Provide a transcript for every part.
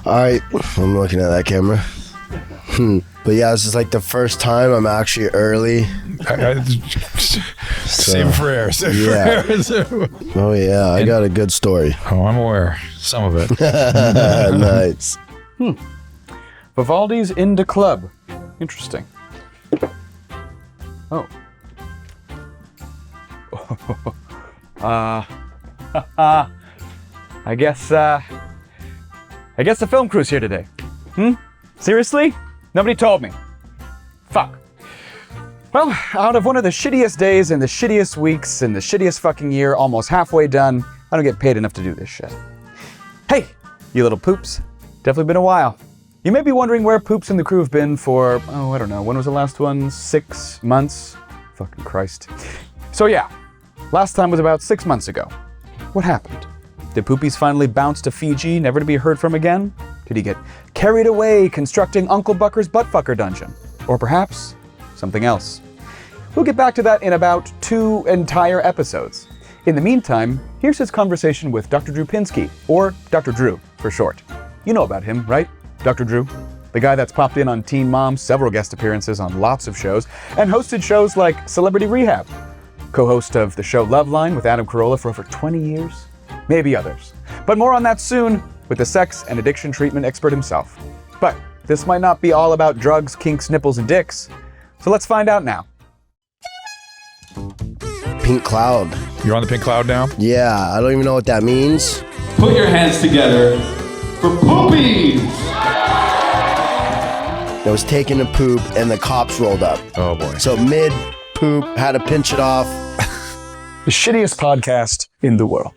All right, I'm looking at that camera. But yeah, this is like the first time I'm actually early. Save for air. Oh yeah, I got a good story. Oh, I'm aware. Some of it. Nice. Vivaldi's Into Club. Interesting. Oh. I guess the film crew's here today. Seriously? Nobody told me. Fuck. Well, out of one of the shittiest days and the shittiest weeks and the shittiest fucking year, almost halfway done, I don't get paid enough to do this shit. Hey, you little poops. Definitely been a while. You may be wondering where Poops and the crew have been for, I don't know, when was the last one? 6 months? Fucking Christ. So yeah, last time was about 6 months ago. What happened? Did Poopies finally bounce to Fiji, never to be heard from again? Did he get carried away constructing Uncle Bucker's buttfucker dungeon? Or perhaps something else? We'll get back to that in about 2 entire episodes. In the meantime, here's his conversation with Dr. Drew Pinsky, or Dr. Drew for short. You know about him, right? Dr. Drew? The guy that's popped in on Teen Mom, several guest appearances on lots of shows, and hosted shows like Celebrity Rehab. Co-host of the show Loveline with Adam Carolla for over 20 years. Maybe others. But more on that soon with the sex and addiction treatment expert himself. But this might not be all about drugs, kinks, nipples, and dicks. So let's find out now. Pink cloud. You're on the pink cloud now? Yeah, I don't even know what that means. Put your hands together for Poopies! I was taking a poop and the cops rolled up. Oh boy. So mid poop, had to pinch it off. The shittiest podcast in the world.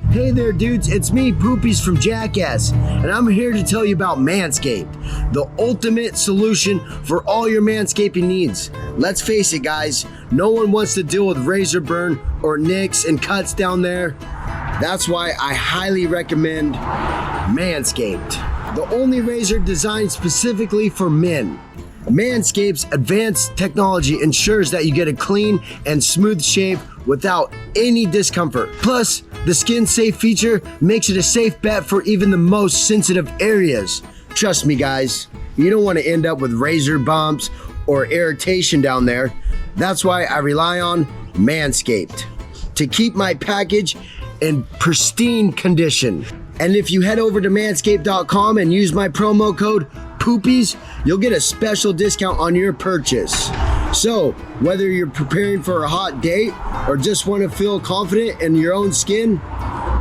Hey there dudes, it's me, Poopies from Jackass, and I'm here to tell you about Manscaped, the ultimate solution for all your manscaping needs. Let's face it guys, no one wants to deal with razor burn or nicks and cuts down there. That's why I highly recommend Manscaped, the only razor designed specifically for men. Manscaped's advanced technology ensures that you get a clean and smooth shave without any discomfort. Plus, the skin safe feature makes it a safe bet for even the most sensitive areas. Trust me guys, you don't want to end up with razor bumps or irritation down there. That's why I rely on Manscaped to keep my package in pristine condition. And if you head over to manscaped.com and use my promo code Poopies, you'll get a special discount on your purchase. So, whether you're preparing for a hot date or just want to feel confident in your own skin,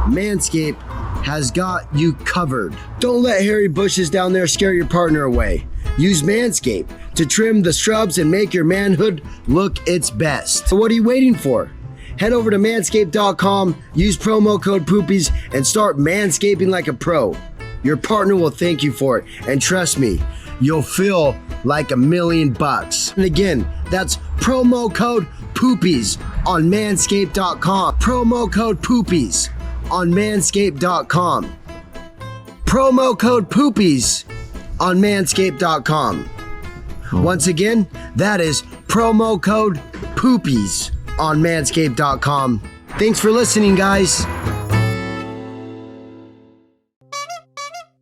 Manscaped has got you covered. Don't let hairy bushes down there scare your partner away. Use Manscaped to trim the shrubs and make your manhood look its best. So what are you waiting for? Head over to manscaped.com, use promo code Poopies, and start manscaping like a pro. Your partner will thank you for it, and trust me, you'll feel like $1,000,000. And again, that's promo code Poopies on manscaped.com. Promo code Poopies on manscaped.com. Promo code Poopies on manscaped.com. Once again, that is promo code Poopies on manscaped.com. Thanks for listening, guys.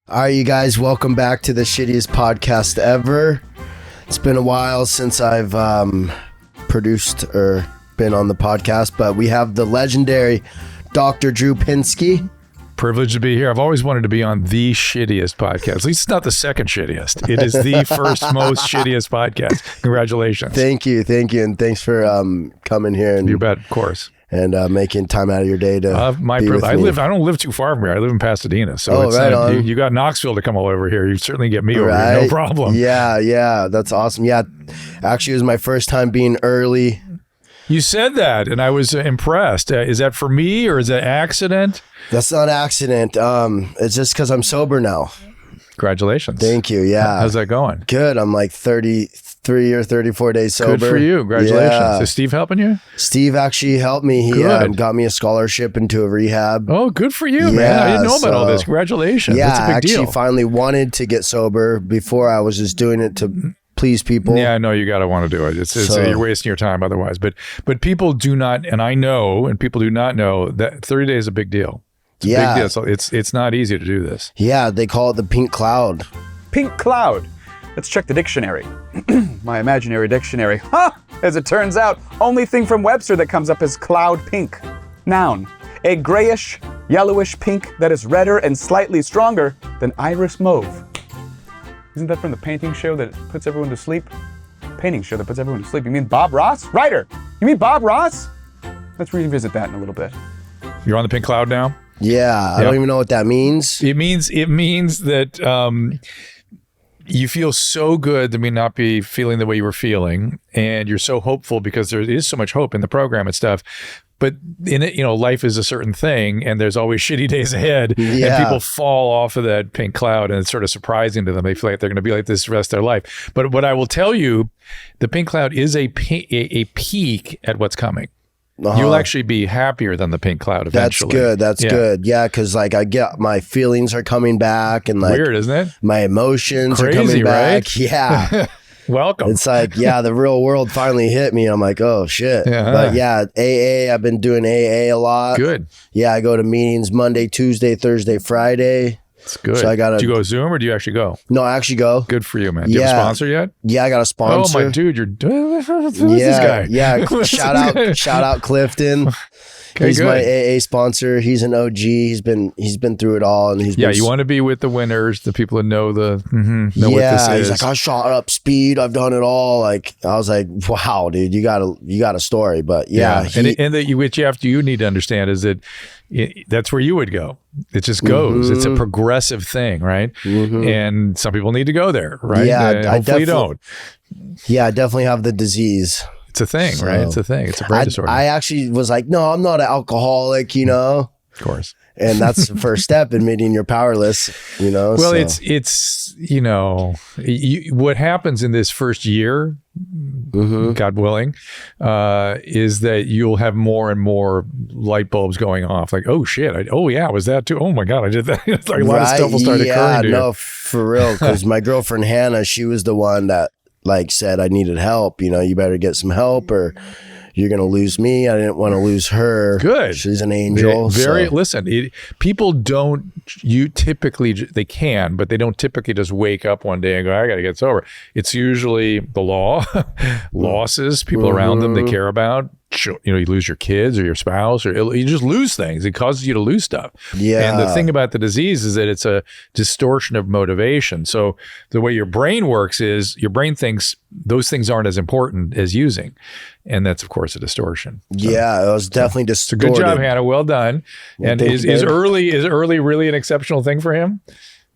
All right, you guys, welcome back to the shittiest podcast ever. It's been a while since I've produced or been on the podcast, but we have the legendary Dr. Drew Pinsky. Privileged to be here. I've always wanted to be on the shittiest podcast. At least it's not the second shittiest. It is the first most shittiest podcast. Congratulations. Thank you. And thanks for coming here. And you bet, of course. And making time out of your day to my be privilege. with me. I don't live too far from here. I live in Pasadena. So it's, right on. You got Knoxville to come all over here. You certainly get me over here. No problem. Yeah. That's awesome. Yeah. Actually, it was my first time being early. You said that, and I was impressed. Is that for me, or is that accident? That's not accident. It's just because I'm sober now. Congratulations. Thank you. Yeah. How's that going? Good. I'm like 33 or 34 days sober. Good for you. Congratulations. Yeah. Is Steve helping you? Steve actually helped me. He got me a scholarship into a rehab. Oh, good for you, man. I didn't know about all this. Congratulations. Yeah, That's a big I actually deal. finally wanted to get sober. Before I was just doing it to please people. Yeah, no, you got to want to do it. You're wasting your time otherwise. But people do not, and I know, and people do not know that 30 days is a big deal. It's a big deal. So it's not easy to do this. Yeah, they call it the pink cloud. Pink cloud. Let's check the dictionary. My imaginary dictionary. As it turns out, only thing from Webster that comes up is cloud pink. Noun. A grayish, yellowish pink that is redder and slightly stronger than iris mauve. Isn't that from the painting show that puts everyone to sleep? Painting show that puts everyone to sleep. You mean Bob Ross? Writer. You mean Bob Ross? Let's revisit that in a little bit. You're on the pink cloud now? Yeah, I don't even know what that means. It means that you feel so good to not be feeling the way you were feeling, and you're so hopeful because there is so much hope in the program and stuff. But in it, life is a certain thing, and there's always shitty days ahead, and people fall off of that pink cloud, and it's sort of surprising to them. They feel like they're going to be like this the rest of their life. But what I will tell you, the pink cloud is a peek at what's coming. You'll actually be happier than the pink cloud eventually. That's good. Yeah, because I get my feelings are coming back, and weird, isn't it? My emotions Crazy, are coming back. Right? Yeah. Welcome. It's like, the real world finally hit me. I'm like, oh shit. But AA, I've been doing AA a lot. Good. Yeah, I go to meetings Monday, Tuesday, Thursday, Friday. It's good. So do you go Zoom or do you actually go? No, I actually go. Good for you, man. Do you have a sponsor yet? Yeah, I got a sponsor. Oh my dude, who's this guy? Yeah. shout out Clifton. Okay, he's good. my AA sponsor. He's an OG. He's been through it all, and you want to be with the winners, the people that know what this is. He's like, I shot up speed. I've done it all. Like, I was like, wow, dude, you got a story. But what you need to understand is that that's where you would go. It just goes. It's a progressive thing, right? And some people need to go there, right? Yeah, hopefully you don't. Yeah, I definitely have the disease. It's a thing, right? It's a thing. It's a brain disorder. I actually was like, no, I'm not an alcoholic, Of course. And that's the first step, admitting you're powerless, Well, so. it's what happens in this first year, God willing, is that you'll have more and more light bulbs going off. Like, oh shit, was that too? Oh my God, I did that. It's like a lot of stuff will start occurring to you. No, for real. Because my girlfriend Hannah, she was the one that said I needed help. You better get some help or you're going to lose me. I didn't want to lose her. Good. She's an angel. Listen, people don't, they can, but they don't typically just wake up one day and go, I got to get sober. It's usually the law, losses, people around them they care about. You lose your kids or your spouse, or you just lose things. It causes you to lose stuff. Yeah. And the thing about the disease is that it's a distortion of motivation. So the way your brain works is your brain thinks those things aren't as important as using. And that's, of course, a distortion. So, it was definitely distorted. Good job, Hannah. Well done. And is early really an exceptional thing for him?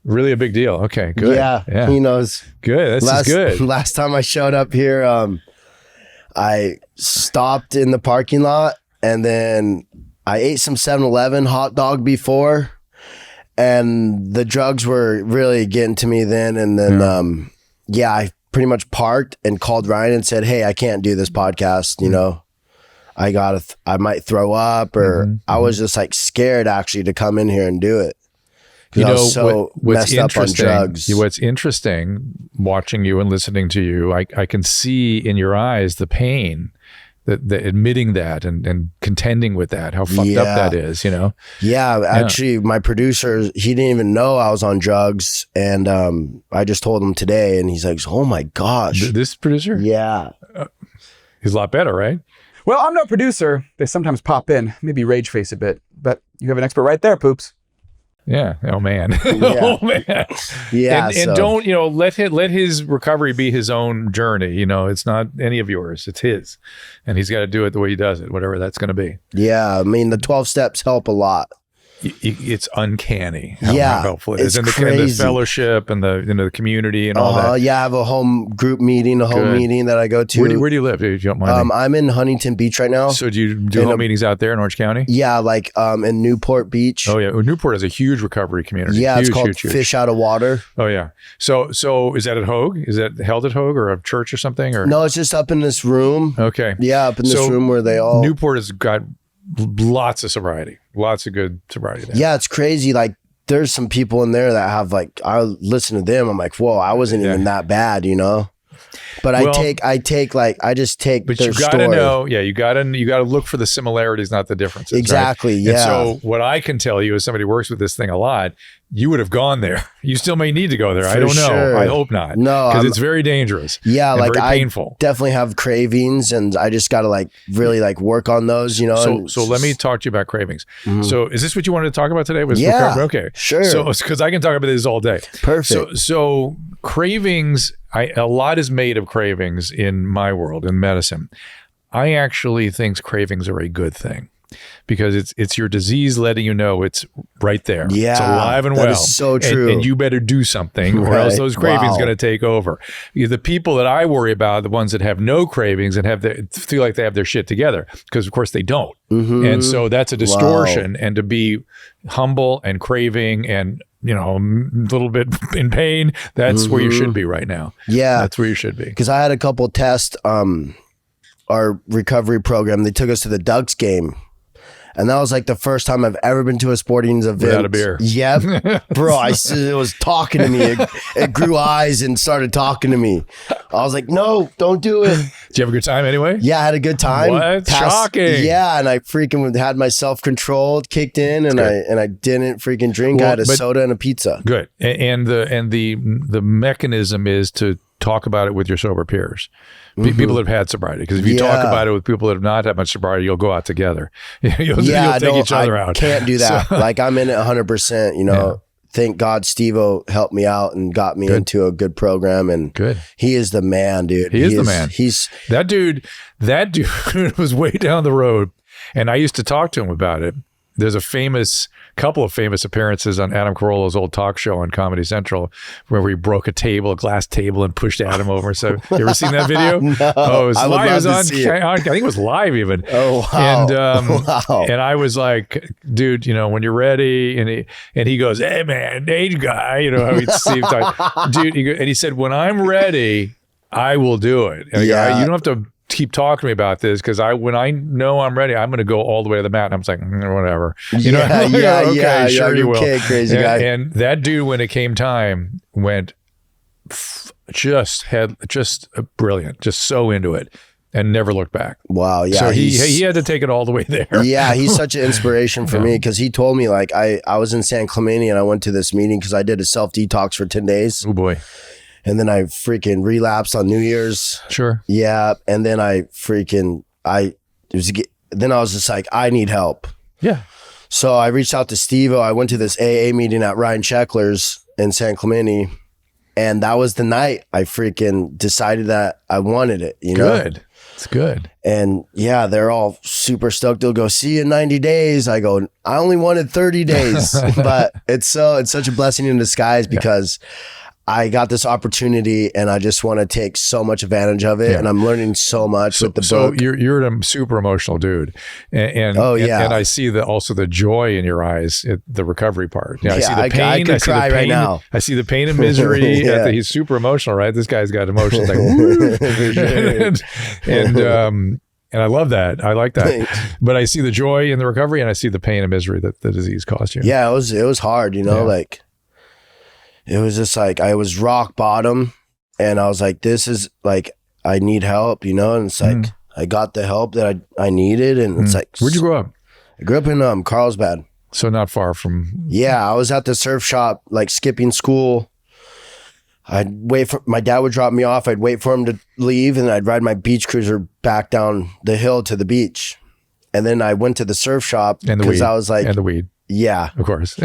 Really a big deal. Okay, good. Yeah. He knows. Good. This is good. Last time I showed up here, I stopped in the parking lot and then I ate some 7-Eleven hot dog before, and the drugs were really getting to me then. And then, I pretty much parked and called Ryan and said, hey, I can't do this podcast. I might throw up, or I was just scared actually to come in here and do it. I was so messed up on drugs. What's interesting watching you and listening to you, I can see in your eyes the pain, the admitting that and contending with that, how fucked up that is, Yeah, actually, my producer, he didn't even know I was on drugs, and I just told him today, and he's like, oh my gosh. This producer? Yeah. He's a lot better, right? Well, I'm no producer. They sometimes pop in, maybe rage face a bit, but you have an expert right there, Poops. Yeah. Oh man. Yeah. Oh man. Yeah. And don't, let his recovery be his own journey. It's not any of yours. It's his. And he's got to do it the way he does it, whatever that's going to be. Yeah. I mean, the 12 steps help a lot. It's uncanny how helpful it is. It's and the fellowship and the community and all that. Yeah, I have a home group meeting, meeting that I go to. Where do you live, if you don't mind? I'm in Huntington Beach right now. So do you do home meetings out there in Orange County? Yeah, in Newport Beach. Oh yeah, Newport has a huge recovery community. Yeah, huge, it's called huge. Fish Out of Water. Oh yeah. So is that at Hogue? Is that held at Hogue or a church or something? Or no, it's just up in this room. Okay. Yeah, up in this room where they all. Newport has got lots of sobriety, lots of good sobriety there. Yeah, it's crazy. There's some people in there that have I listen to them. I'm like, whoa, I wasn't even that bad, But Well, I just take But their you got to story. know, you got to look for the similarities, not the differences. right? Exactly, And yeah. so what I can tell you, as somebody who works with this thing a lot, you would have gone there. You still may need to go there. I For don't know. sure. I hope not. No, because I'm- it's very dangerous. Yeah, and like very I painful. definitely have cravings, and I just got to like really like work on those, you know. and So let me talk to you about cravings. So is this what you wanted to talk about today? Was Yeah, okay, sure. So because I can talk about this all day. Perfect. So cravings, a lot is made of cravings in my world in medicine. I actually think cravings are a good thing. Because it's your disease letting you know it's right there. Yeah, it's alive and that well. is so true. And you better do something, or else Right. those cravings Wow. going to take over. The people that I worry about are the ones that have no cravings and feel like they have their shit together, because of course they don't. Mm-hmm. And so that's a distortion. And to be humble and craving and a little bit in pain, that's where you should be right now. Yeah. That's where you should be. Because I had a couple tests, our recovery program, they took us to the Ducks game. And that was like the first time I've ever been to a sporting event. Without a beer. Yep. Bro, it was talking to me. It grew eyes and started talking to me. I was like, no, don't do it. Did you have a good time anyway? Yeah, I had a good time. What? Shocking. Yeah, and I freaking had my self-control kicked in, and I didn't freaking drink. Well, I had a but- soda and a pizza. Good. And the mechanism is to talk about it with your sober peers, people that have had sobriety. Because if you talk Yeah. about it with people that have not had much sobriety, you'll go out together. you'll Yeah, take each other I out. can't do that. So- Like I'm in it 100%. You know, thank God Steve-O helped me out and got me into a good program. And Good. he is the man, dude. He is the man. He's That dude was way down the road, and I used to talk to him about it. There's a couple of famous appearances on Adam Carolla's old talk show on Comedy Central, where he broke a glass table, and pushed Adam over. So, you ever seen that video? No, Oh, it was I would live. It was love to on. see it. I think it was live even. Oh, wow. And Wow. and I was like, dude, when you're ready, and he goes, hey man, age guy, how he'd see him talk. Dude, and he said, when I'm ready, I will do it. And I go, you don't have to keep talking to me about this, because when I know I'm ready, I'm going to go all the way to the mat. And I'm just like, whatever. Okay, sure you will. Okay, crazy guy. And that dude, when it came time, went just brilliant, just so into it, and never looked back. Wow. Yeah. So he had to take it all the way there. Yeah, he's such an inspiration for me, because he told me, like, I was in San Clemente and I went to this meeting because I did a self detox for 10 days. Oh boy. And then I freaking relapsed on New Year's. Sure. Yeah. And then then I was just like, I need help. Yeah. So I reached out to Steve-O. I went to this AA meeting at Ryan Sheckler's in San Clemente. And that was the night I freaking decided that I wanted it, you know? Good. It's good. And yeah, they're all super stoked. They'll go, see you in 90 days. I go, I only wanted 30 days. But it's such a blessing in disguise, because I got this opportunity and I just want to take so much advantage of it. Yeah. And I'm learning so much with the So book. you're a super emotional dude, and I see also the joy in your eyes at the recovery part. I see the pain. I could see cry the pain right now. I see the pain and misery. Yeah. He's super emotional, right? This guy's got emotions like woo. And I love that. I like that. Thanks. But I see the joy in the recovery, and I see the pain and misery that the disease caused you. Yeah, it was hard, like it was just like I was rock bottom, and I was like, this is like, I need help, and it's like I got the help that I needed, and it's like, Where'd you grow up? I grew up in Carlsbad. So not far from. Yeah, I was at the surf shop, like skipping school. I'd wait for my dad would drop me off. I'd wait for him to leave, and I'd ride my beach cruiser back down the hill to the beach. And then I went to the surf shop And the because weed. I was like, And the weed, yeah. of course.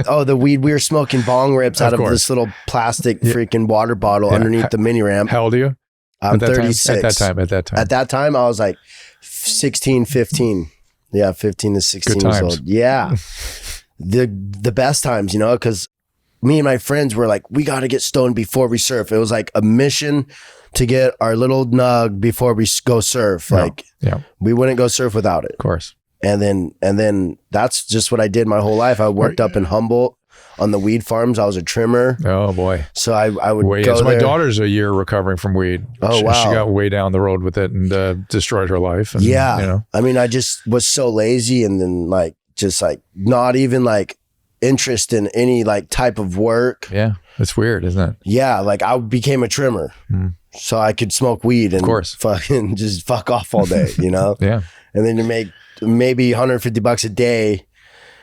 Oh, the weed. We were smoking bong rips out of course. this little plastic freaking water bottle underneath the mini ramp. How old are you? I'm At that time? 36. At that time. At that time, I was like 16, 15. Yeah, 15 to 16 Good years times. old. Yeah. The best times, because me and my friends were like, we got to get stoned before we surf. It was like a mission to get our little nug before we go surf. Like, Yeah, we wouldn't go surf without it. of course. And then that's just what I did my whole life. I worked up in Humboldt on the weed farms. I was a trimmer. Oh boy. So I would Way, go so my there. daughter's a year recovering from weed. Oh, She wow. got way down the road with it and destroyed her life. And, Yeah. I mean, I just was so lazy, and then just not even interest in any type of work. Yeah. It's weird, isn't it? Yeah. I became a trimmer. so I could smoke weed and fucking just fuck off all day, you know? Yeah. And then you make maybe $150 a day.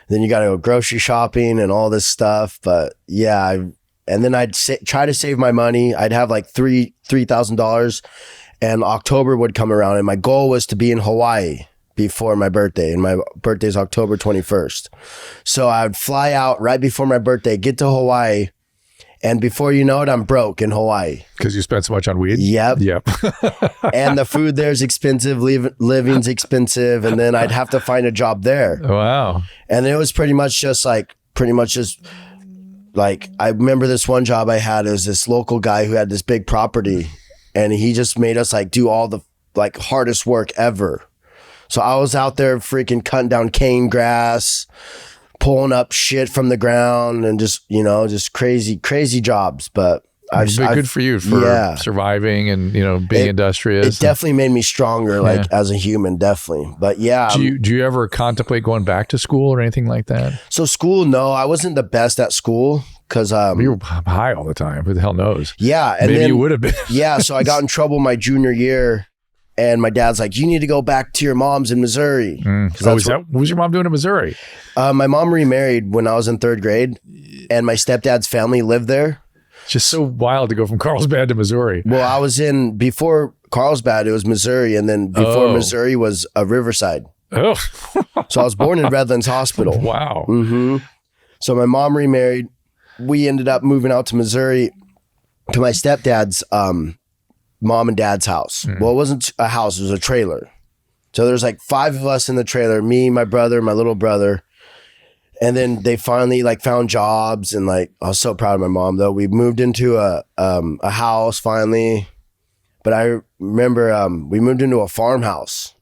Then you got to go grocery shopping and all this stuff. But yeah, and then I'd try to save my money. I'd have like $3,000, and October would come around, and my goal was to be in Hawaii before my birthday, and my birthday is October 21st. So I would fly out right before my birthday, get to Hawaii, and before you know it, I'm broke in Hawaii. Because you spent so much on weed? Yep. Yep. And the food there's expensive, living's expensive, and then I'd have to find a job there. Wow. And it was pretty much just I remember this one job I had. It was this local guy who had this big property, and he just made us like do all the like hardest work ever. So I was out there freaking cutting down cane grass, pulling up shit from the ground, and just, you know, just crazy jobs. But good for you for surviving and, you know, being industrious. It definitely made me stronger, like as a human, definitely. But yeah. Do you ever contemplate going back to school or anything like that? So school, no, I wasn't the best at school because you were high all the time. Who the hell knows? Yeah, and maybe then, you would have been. Yeah, so I got in trouble my junior year. And my dad's like, you need to go back to your mom's in Missouri. What was your mom doing in Missouri? My mom remarried when I was in 3rd grade, and my stepdad's family lived there. It's just so wild to go from Carlsbad to Missouri. Well, I was before Carlsbad, it was Missouri, and then before Missouri was Riverside. Oh. So I was born in Redlands Hospital. Wow. Mm-hmm. So my mom remarried. We ended up moving out to Missouri to my stepdad's mom and dad's house. Well, it wasn't a house, it was a trailer. So there's like 5 of us in the trailer, me, my brother, my little brother. And then they finally like found jobs, and like I was so proud of my mom though. We moved into a house finally. But I remember we moved into a farmhouse,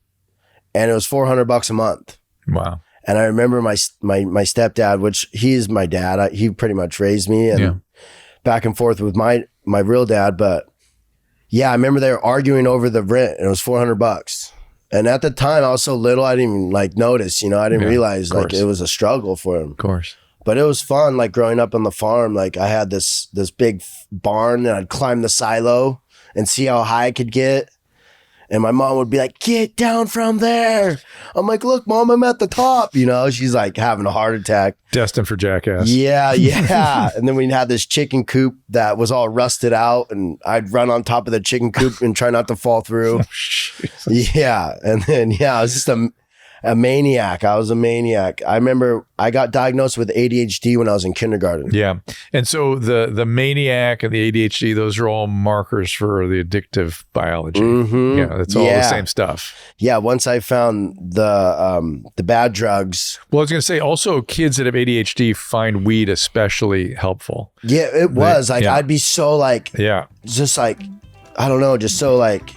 and it was $400 a month. Wow. And I remember my stepdad, which he's my dad. He pretty much raised me, and back and forth with my real dad, but yeah, I remember they were arguing over the rent, and it was $400. And at the time, I was so little, I didn't even like notice, you know, I didn't realize like it was a struggle for him. Of course. But it was fun, like growing up on the farm. Like I had this big barn, and I'd climb the silo and see how high I could get. And my mom would be like, get down from there. I'm like, look, Mom, I'm at the top. You know, she's like having a heart attack. Destined for jackass. Yeah. And then we had this chicken coop that was all rusted out, and I'd run on top of the chicken coop and try not to fall through. Yeah. And then, I was just a maniac. I was a maniac. I remember I got diagnosed with ADHD when I was in kindergarten. Yeah. And so the maniac and the ADHD, those are all markers for the addictive biology. Mm-hmm. Yeah, that's all the same stuff. Yeah, once I found the bad drugs. Well, I was going to say also kids that have ADHD find weed especially helpful. Yeah, it was. I'd be so like, just like, I don't know, just so like,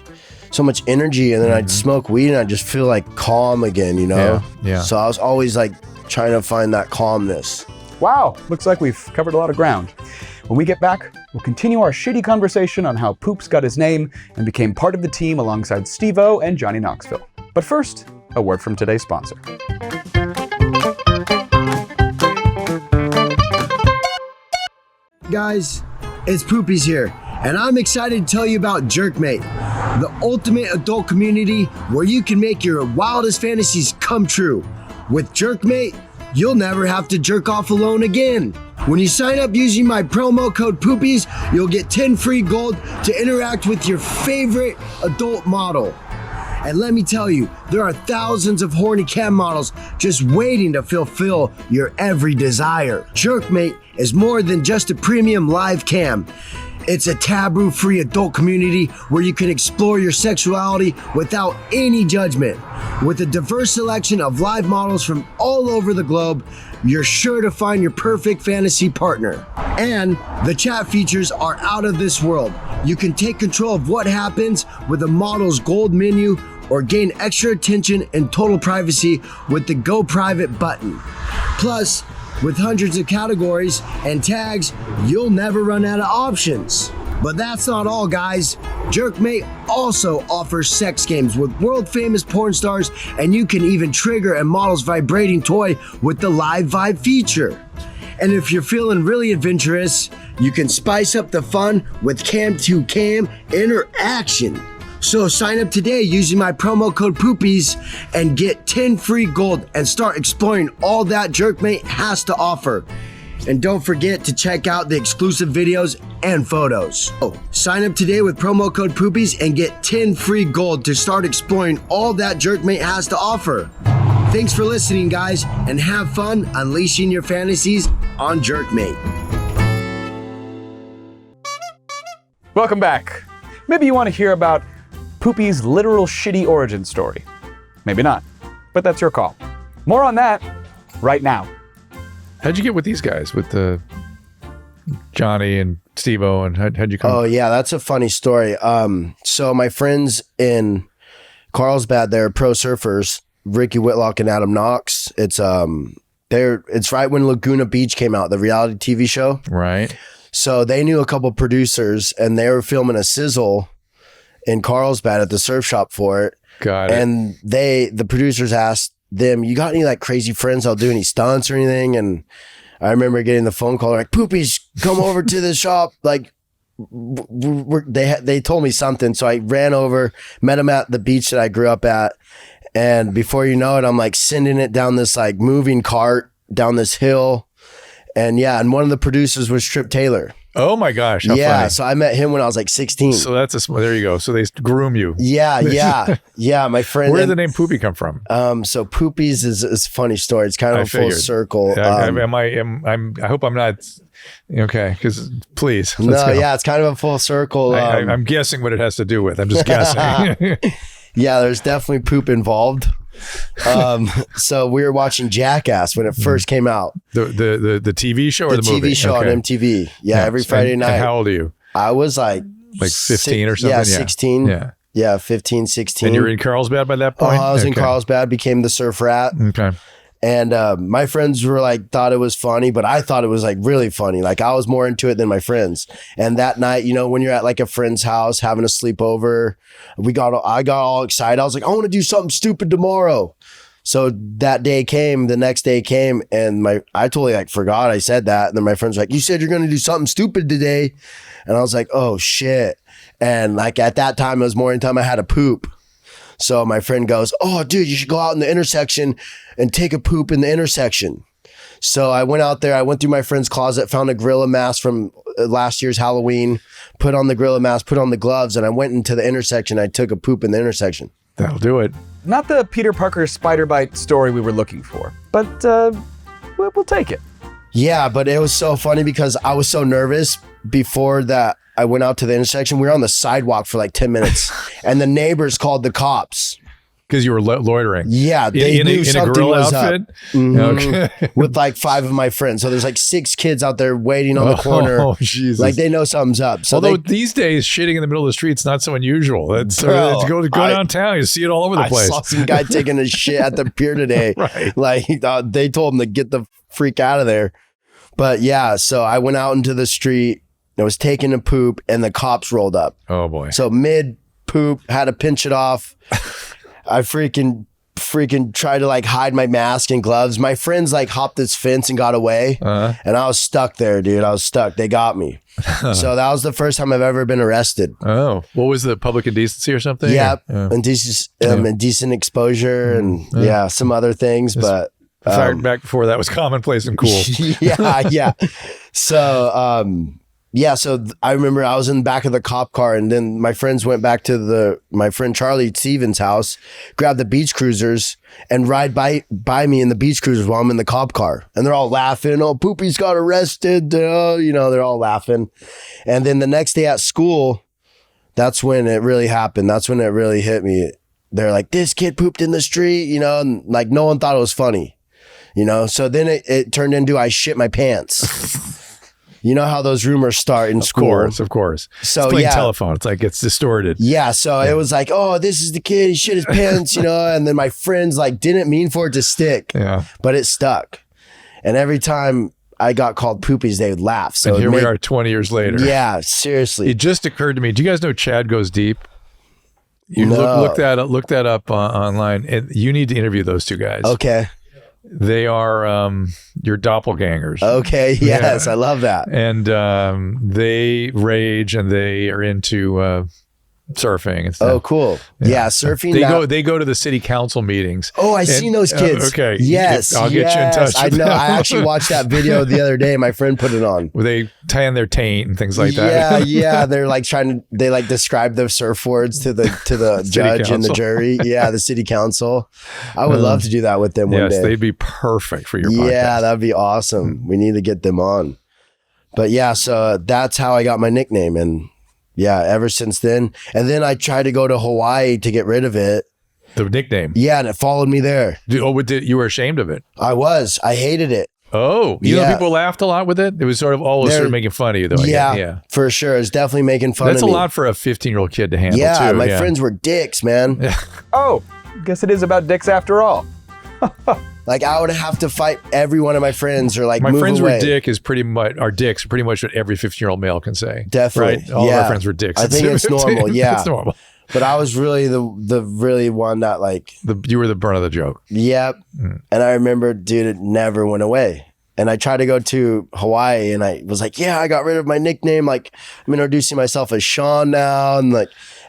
so much energy, and then I'd smoke weed and I'd just feel like calm again, you know? Yeah. So I was always like trying to find that calmness. Wow, looks like we've covered a lot of ground. When we get back, we'll continue our shitty conversation on how Poops got his name and became part of the team alongside Steve-O and Johnny Knoxville. But first, a word from today's sponsor. Guys, it's Poopies here, and I'm excited to tell you about Jerkmate, the ultimate adult community where you can make your wildest fantasies come true. With Jerkmate, you'll never have to jerk off alone again. When you sign up using my promo code Poopies, you'll get 10 free gold to interact with your favorite adult model. And let me tell you, there are thousands of horny cam models just waiting to fulfill your every desire. Jerkmate is more than just a premium live cam. It's a taboo-free adult community where you can explore your sexuality without any judgment. With a diverse selection of live models from all over the globe, you're sure to find your perfect fantasy partner. And the chat features are out of this world. You can take control of what happens with the model's gold menu, or gain extra attention and total privacy with the Go Private button. Plus, with hundreds of categories and tags, you'll never run out of options. But that's not all, guys. Jerkmate also offers sex games with world-famous porn stars, and you can even trigger a model's vibrating toy with the Live Vibe feature. And if you're feeling really adventurous, you can spice up the fun with cam-to-cam interaction. So sign up today using my promo code Poopies and get 10 free gold and start exploring all that Jerkmate has to offer. And don't forget to check out the exclusive videos and photos. So sign up today with promo code Poopies and get 10 free gold to start exploring all that Jerkmate has to offer. Thanks for listening, guys, and have fun unleashing your fantasies on Jerkmate. Welcome back. Maybe you want to hear about Poopy's literal shitty origin story. Maybe not, but that's your call. More on that right now. How'd you get with these guys, with the Johnny and Steve-O, and how'd you come? Oh yeah, that's a funny story. So my friends in Carlsbad, they're pro surfers, Ricky Whitlock and Adam Knox. It's right when Laguna Beach came out, the reality TV show. Right. So they knew a couple producers, and they were filming a sizzle in Carlsbad at the surf shop for it. Got it. And the producers asked them, you got any like crazy friends that'll do any stunts or anything? And I remember getting the phone call like, Poopies, come over to the shop. Like they told me something. So I ran over, met them at the beach that I grew up at. And before you know it, I'm like sending it down this like moving cart down this hill. And yeah, and one of the producers was Trip Taylor. Oh my gosh. How Yeah. funny. So I met him when I was like 16. So there you go. So they groom you. Yeah. My friend. Where did the name Poopy come from? So Poopies is a funny story. It's kind of I a full figured. circle. I hope I'm not. Okay. Because please. Let's go. Yeah, it's kind of a full circle. I'm guessing what it has to do with. I'm just guessing. Yeah, there's definitely poop involved. So we were watching Jackass when it first came out. The TV show or the movie? TV show Okay. on MTV. Yeah, every Friday night. And how old are you? I was like 15 or something? Yeah, 16. Yeah. Yeah, 15, 16. And you were in Carlsbad by that point? I was in Okay. Carlsbad, became the surf rat. Okay. And my friends were like, thought it was funny, but I thought it was like really funny. Like I was more into it than my friends. And that night, you know, when you're at like a friend's house having a sleepover, I got all excited. I was like, I want to do something stupid tomorrow. So that day came, the next day came, and I totally like forgot I said that. And then my friends were like, you said you're going to do something stupid today. And I was like, oh shit. And like at that time, it was morning time, I had to poop. So my friend goes, oh, dude, you should go out in the intersection and take a poop in the intersection. So I went out there. I went through my friend's closet, found a gorilla mask from last year's Halloween, put on the gorilla mask, put on the gloves, and I went into the intersection. I took a poop in the intersection. That'll do it. Not the Peter Parker spider bite story we were looking for, but we'll take it. Yeah, but it was so funny because I was so nervous before that. I went out to the intersection. We were on the sidewalk for like 10 minutes and the neighbors called the cops. Because you were loitering. Yeah, they knew something gorilla was outfit? up. Mhm. Okay. With like 5 of my friends. So there's like 6 kids out there waiting on the corner. Oh, Jesus. Like they know something's up. So Although these days, shitting in the middle of the street is not so unusual. It's go downtown, you see it all over the place. I saw some guy taking a shit at the pier today. Right. Like they told him to get the freak out of there. But yeah, so I went out into the street. I was taking a poop and the cops rolled up. Oh boy. So mid poop, had to pinch it off. I freaking tried to like hide my mask and gloves. My friends like hopped this fence and got away. And I was stuck there, dude. I was stuck. They got me. So that was the first time I've ever been arrested. Oh, what was the public indecency or something? Yeah. Or- Indecent exposure and some other things. But back before that was commonplace and cool. yeah. So, so I remember I was in the back of the cop car and then my friends went back to my friend Charlie Stevens' house, grabbed the beach cruisers and ride by me in the beach cruisers while I'm in the cop car. And they're all laughing. Oh, Poopy's got arrested. They're all laughing. And then the next day at school, that's when it really happened. That's when it really hit me. They're like, this kid pooped in the street, and like no one thought it was funny, So then it turned into I shit my pants. You know how those rumors start in school. Of course. So it's playing telephone. It's like it's distorted. Yeah. So it was like, oh, this is the kid. He shit his pants, And then my friends like didn't mean for it to stick. Yeah. But it stuck. And every time I got called Poopies, they would laugh. So and here we are 20 years later. Yeah. Seriously. It just occurred to me. Do you guys know Chad Goes Deep? You No. look that up online. And you need to interview those two guys. Okay. They are your doppelgangers. Okay, yes, I love that. And they rage and they are into surfing and stuff. Oh, cool. Yeah, surfing. They go to the city council meetings. Oh, I've seen those kids. Okay. Yes. I'll get you in touch I with know. them. I actually watched that video the other day. My friend put it on. Where they tan their taint and things like that. Yeah. They're like they like describe the surfboards to the judge and the jury. Yeah, the city council. I would love to do that with them one day. Yes, they'd be perfect for your podcast. Yeah, that'd be awesome. We need to get them on. But yeah, so that's how I got my nickname. And yeah, ever since then. And then I tried to go to Hawaii to get rid of it. The nickname. Yeah, and it followed me there. You were ashamed of it? I hated it. Oh, you know, people laughed a lot with it. It was sort of sort of making fun of you, though. Yeah, for sure. It's definitely making fun of me. That's a lot for a 15-year-old kid to handle, yeah, too. My friends were dicks, man. Oh, guess it is about dicks after all. Like, I would have to fight every one of my friends or like my move friends away. were dicks is pretty much what every 15-year-old male can say. Definitely. Right? All of our friends were dicks. I think it's normal. Yeah. It's normal. But I was really the really one that like... You were the brunt of the joke. Yep. And I remember, dude, it never went away. And I tried to go to Hawaii and I was like, yeah, I got rid of my nickname. Like, I'm introducing myself as Sean now. And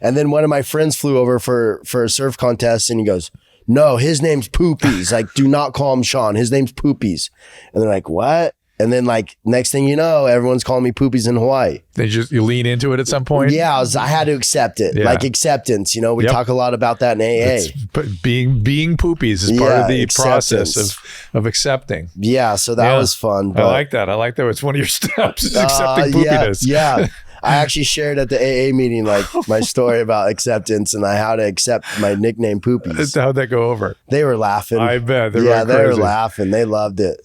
then one of my friends flew over for a surf contest and he goes, no, his name's Poopies. Like, do not call him Sean. His name's Poopies. And they're like, what? And then like, next thing you know, everyone's calling me Poopies in Hawaii. You lean into it at some point? Yeah, I had to accept it. Yeah. Like acceptance, we talk a lot about that in AA. Being Poopies is part of the process of accepting. Yeah, so that was fun. I like that. It's one of your steps is accepting poopiness. Yeah. I actually shared at the AA meeting like my story about acceptance and how to accept my nickname Poopies. How'd that go over? They were laughing. I bet. They were laughing. They loved it.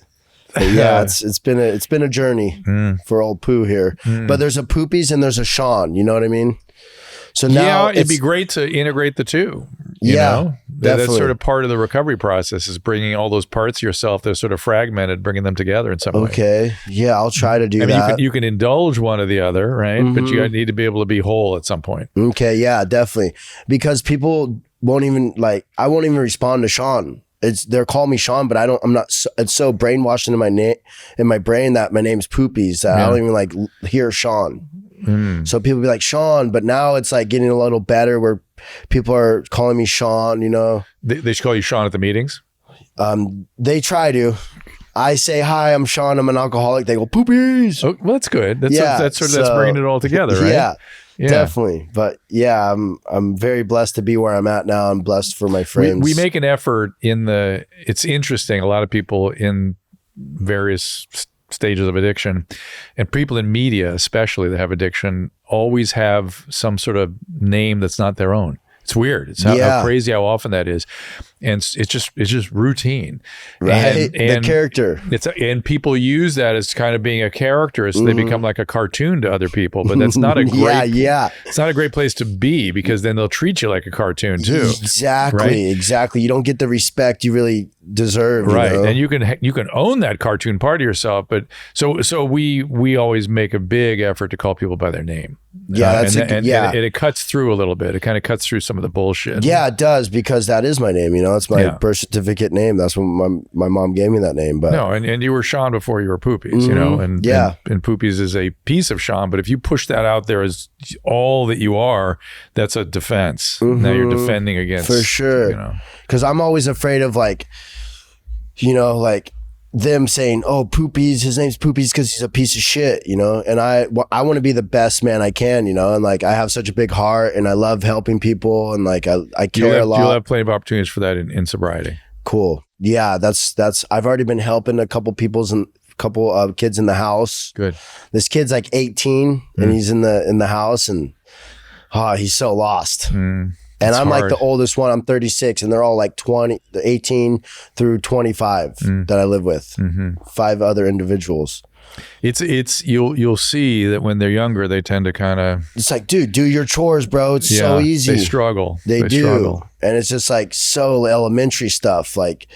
But yeah, it's been a journey for old Pooh here. But there's a Poopies and there's a Sean. You know what I mean? So now it'd be great to integrate the two. You know? That's sort of part of the recovery process is bringing all those parts of yourself that are sort of fragmented, bringing them together in some way. Okay. Yeah, I'll try to do that. You can indulge one or the other, right? But you need to be able to be whole at some point. Okay. Yeah, definitely. Because people won't even I won't even respond to Sean. They're calling me Sean, but I'm not. It's so brainwashed in my brain that my name's Poopies that I don't even hear Sean. So people be like Sean, but now it's like getting a little better where people are calling me Sean. They should call you Sean at the meetings. They try to. I say hi, I'm Sean. I'm an alcoholic. They go Poopies. Oh, well, that's good. That's bringing it all together, right? Yeah, definitely. But yeah, I'm very blessed to be where I'm at now. I'm blessed for my friends. We make an effort it's interesting. A lot of people in various stages of addiction and people in media, especially that have addiction, always have some sort of name that's not their own. It's weird. It's how crazy how often that is. And it's just routine. Right. And the character. And people use that as kind of being a character. So they become like a cartoon to other people. But that's not a great it's not a great place to be because then they'll treat you like a cartoon too. Exactly. Right? Exactly. You don't get the respect you really deserve. Right. You know? And you can own that cartoon part of yourself. But so we always make a big effort to call people by their name. Yeah, and it cuts through a little bit. It kind of cuts through some of the bullshit. Yeah, it does because that is my name. It's my birth certificate name. That's when my mom gave me that name. But no, and you were Sean before you were Poopies. And Poopies is a piece of Sean. But if you push that out there as all that you are, that's a defense. Now you're defending against for sure. Because I'm always afraid of them saying, oh, Poopies, his name's Poopies because he's a piece of shit, and I want to be the best man I can, and I have such a big heart and I love helping people and I care a lot. You'll have plenty of opportunities for that in sobriety. Cool. Yeah, that's I've already been helping a couple kids in the house. Good. This kid's like 18 and he's in the house and he's so lost. And I'm hard. Like the oldest one. I'm 36, and they're all like 18 through 25 that I live with. 5 other individuals. It's you'll see that when they're younger, they tend to kind of. It's like, dude, do your chores, bro. It's so easy. They struggle. They do, struggle. And it's just like so elementary stuff. Like,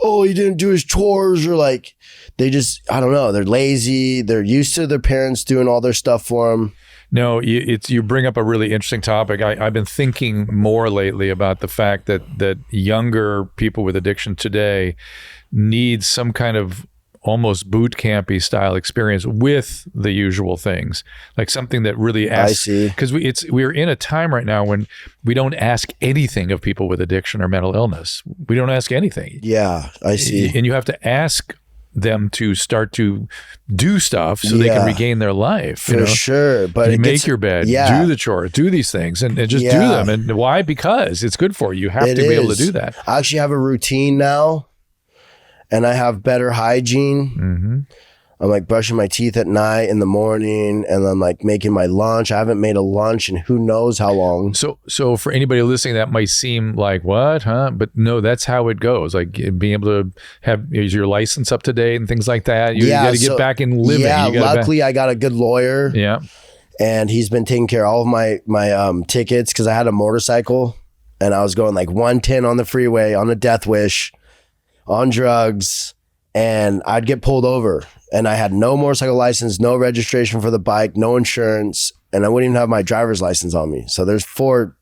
oh, he didn't do his chores, or like they just I don't know. They're lazy. They're used to their parents doing all their stuff for them. No, you bring up a really interesting topic. I've been thinking more lately about the fact that younger people with addiction today, needs some kind of almost boot campy style experience with the usual things, like something that really asks. I see. Because we're in a time right now when we don't ask anything of people with addiction or mental illness. We don't ask anything. Yeah, I see. And you have to ask them to start to do stuff so they can regain their life. For sure. But you make your bed, do the chores, do these things, and just do them. And why? Because it's good for you. You have to be able to do that. I actually have a routine now, and I have better hygiene. Mm-hmm. I'm like brushing my teeth at night, in the morning, and I'm like making my lunch. I haven't made a lunch in who knows how long. So for anybody listening, that might seem like, what, huh? But no, that's how it goes. Like being able to have your license up to date and things like that. You got to get back in living. Yeah, luckily I got a good lawyer. Yeah. And he's been taking care of all of my tickets, because I had a motorcycle and I was going like 110 on the freeway on a death wish, on drugs, and I'd get pulled over. And I had no motorcycle license, no registration for the bike, no insurance, and I wouldn't even have my driver's license on me. So there's four.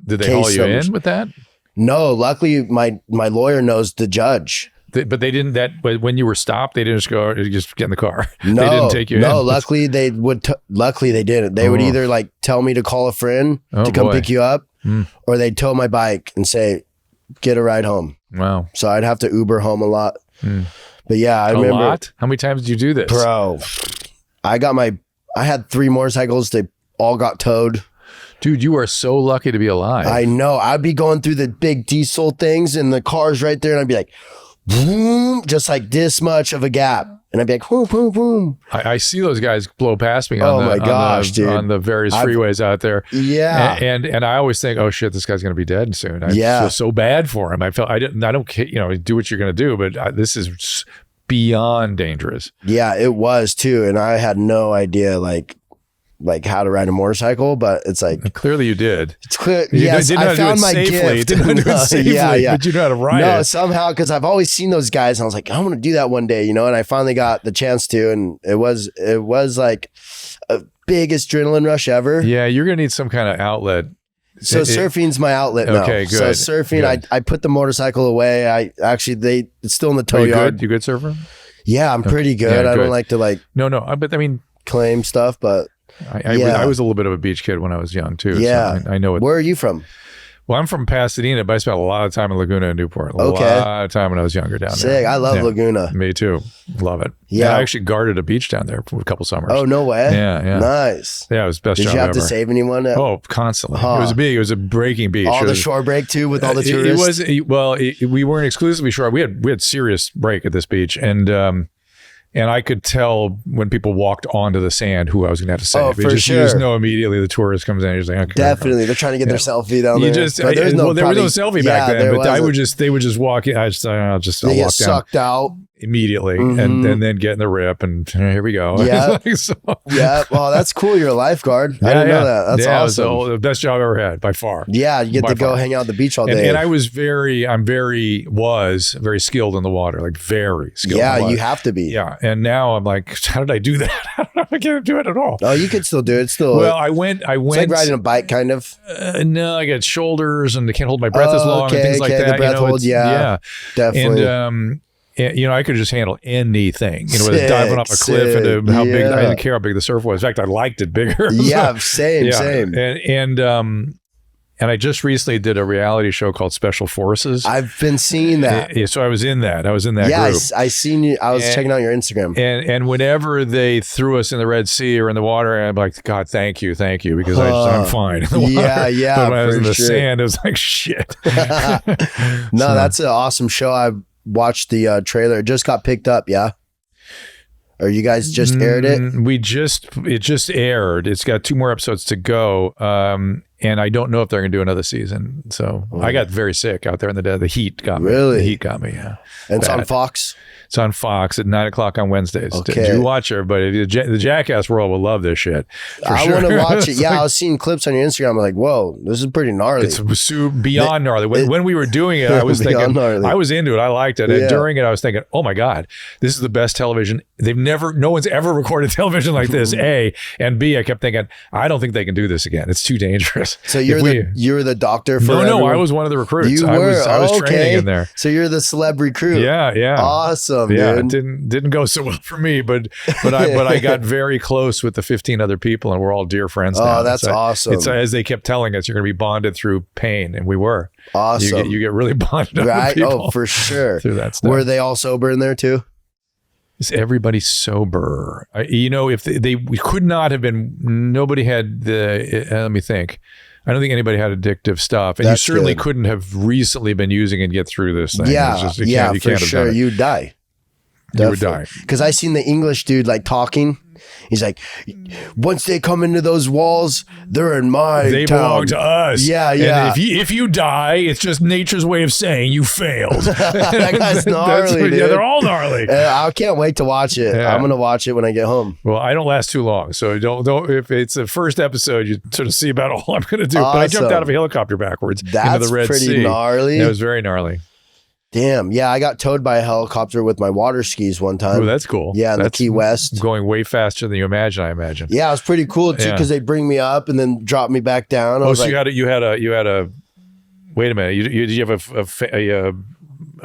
Did they haul you in with that? No, luckily my lawyer knows the judge. But they didn't. But when you were stopped, they didn't just go, just get in the car. No, they didn't take you in. No, luckily they would. Luckily they didn't. They would either like tell me to call a friend to come pick you up, or they'd tow my bike and say, "Get a ride home." Wow. So I'd have to Uber home a lot. But yeah, I remember. A lot? How many times did you do this? Bro, I had 3 motorcycles. They all got towed. Dude, you are so lucky to be alive. I know. I'd be going through the big diesel things and the cars right there, and I'd be like, boom, just like this much of a gap. And I'd be like, boom, boom, boom. I see those guys blow past me on the various freeways out there. Yeah. And I always think, oh shit, this guy's going to be dead soon. I feel so bad for him. I don't care, do what you're going to do, but this is beyond dangerous. Yeah, it was too. And I had no idea like how to ride a motorcycle, but it's like, clearly you did. It's clear. Yes, I found my gift. Didn't know how to do it safely, but you know how to ride it. No, somehow, because I've always seen those guys, and I was like, I want to do that one day, and I finally got the chance to, and it was like a big adrenaline rush ever. Yeah, you're gonna need some kind of outlet. So surfing's my outlet now. Okay, good. So surfing, good. I put the motorcycle away. It's still in the tow Are you yard. Good? You good surfer? Yeah, I'm pretty good. I don't like to No, but I mean, claim stuff, but. I was a little bit of a beach kid when I was young too. Yeah, so I know it. Where are you from? Well, I'm from Pasadena, but I spent a lot of time in Laguna and Newport. A lot of time when I was younger down there. Sick. I love Laguna. Me too. Love it. Yeah. And I actually guarded a beach down there for a couple summers. Oh, no way. Yeah. Nice. Yeah, it was the best job ever. Did you have to save anyone? Oh, constantly. It was a breaking beach. All the shore break too with all the tourists? We weren't exclusively shore. We had serious break at this beach, and I could tell when people walked onto the sand who I was going to have to save. Oh, for sure. You just know immediately the tourist comes in and you're like, okay. Definitely. They're trying to get their selfie down there. There was no selfie back then, but they would just walk in. I'll walk down. Sucked out. Immediately and then get in the rip and here we go. Yeah. Yeah. Well, that's cool. You're a lifeguard. I didn't know that. That's awesome. It was the best job I ever had by far. Yeah. You get to go hang out at the beach all day. And I was very skilled in the water, like very skilled. Yeah. In the water. You have to be. Yeah. And now I'm like, how did I do that? I don't know if I can do it at all. Oh, you could still do it. Still. Well, I went. It's like riding a bike, kind of. No, I got shoulders and I can't hold my breath as long and things like that. The breath hold. Yeah. Definitely. And, I could just handle anything. Whether diving off a cliff into how big. I didn't care how big the surf was. In fact, I liked it bigger. Yeah, same. And I just recently did a reality show called Special Forces. I've been seeing that. Yeah, so I was in that. group. I seen you. I was checking out your Instagram. And whenever they threw us in the Red Sea or in the water, I'm like, God, thank you, because I'm fine in the water. Yeah. But when I was in the sand, it was like shit. No, that's an awesome show. I watched the trailer. It just got picked up. Yeah. Or you guys just aired it? It just aired. It's got 2 more episodes to go. And I don't know if they're going to do another season. So I got very sick out there in the dead. The heat got me. Really? The heat got me, yeah. And it's on Fox? It's on Fox at 9:00 on Wednesdays. Okay. Do watch it, but the Jackass world will love this shit. I want to watch it. Yeah, I was seeing clips on your Instagram. I'm like, whoa, this is pretty gnarly. It's beyond gnarly. When we were doing it, I was thinking, gnarly. I was into it. I liked it. And during it, I was thinking, oh my God, this is the best television. No one's ever recorded television like this, A. And B, I kept thinking, I don't think they can do this again. It's too dangerous. Yes. So you're the doctor for No, everyone? I was one of the recruits. You I were? was training in there. So you're the celeb recruit. Yeah. Awesome, Yeah, dude. it didn't go so well for me, but I got very close with the 15 other people, and we're all dear friends now. Oh, that's awesome. It's as they kept telling us, you're going to be bonded through pain, and we were. Awesome. You get really bonded up with Right? people Oh, for sure. through that stuff. Were they all sober in there too? Is everybody sober? If we could not have been, nobody had the, let me think. I don't think anybody had addictive stuff. And That's you certainly good. couldn't have recently been using and get through this thing. Yeah. It's just, you Yeah, can't for have sure. done it. You'd die. You would die. Because I seen the English dude like talking. He's like, once they come into those walls, they're in my They town. belong to us. Yeah. And if you die, it's just nature's way of saying you failed. That guy's gnarly, dude. Yeah, they're all gnarly. I can't wait to watch it. Yeah. I'm gonna watch it when I get home. Well, I don't last too long, so don't. If it's the first episode, you sort of see about all I'm going to do. But I jumped Awesome. out of a helicopter backwards into That's the Red pretty Sea. gnarly. It was very gnarly. Damn. Yeah, I got towed by a helicopter with my water skis one time. Oh, that's cool. Yeah, in the That's Key West. going way faster than you imagine. I imagine. Yeah, it was pretty cool too Yeah. because they bring me up and then drop me back down. I Oh, was so like, you had a. Wait a minute. Did you have a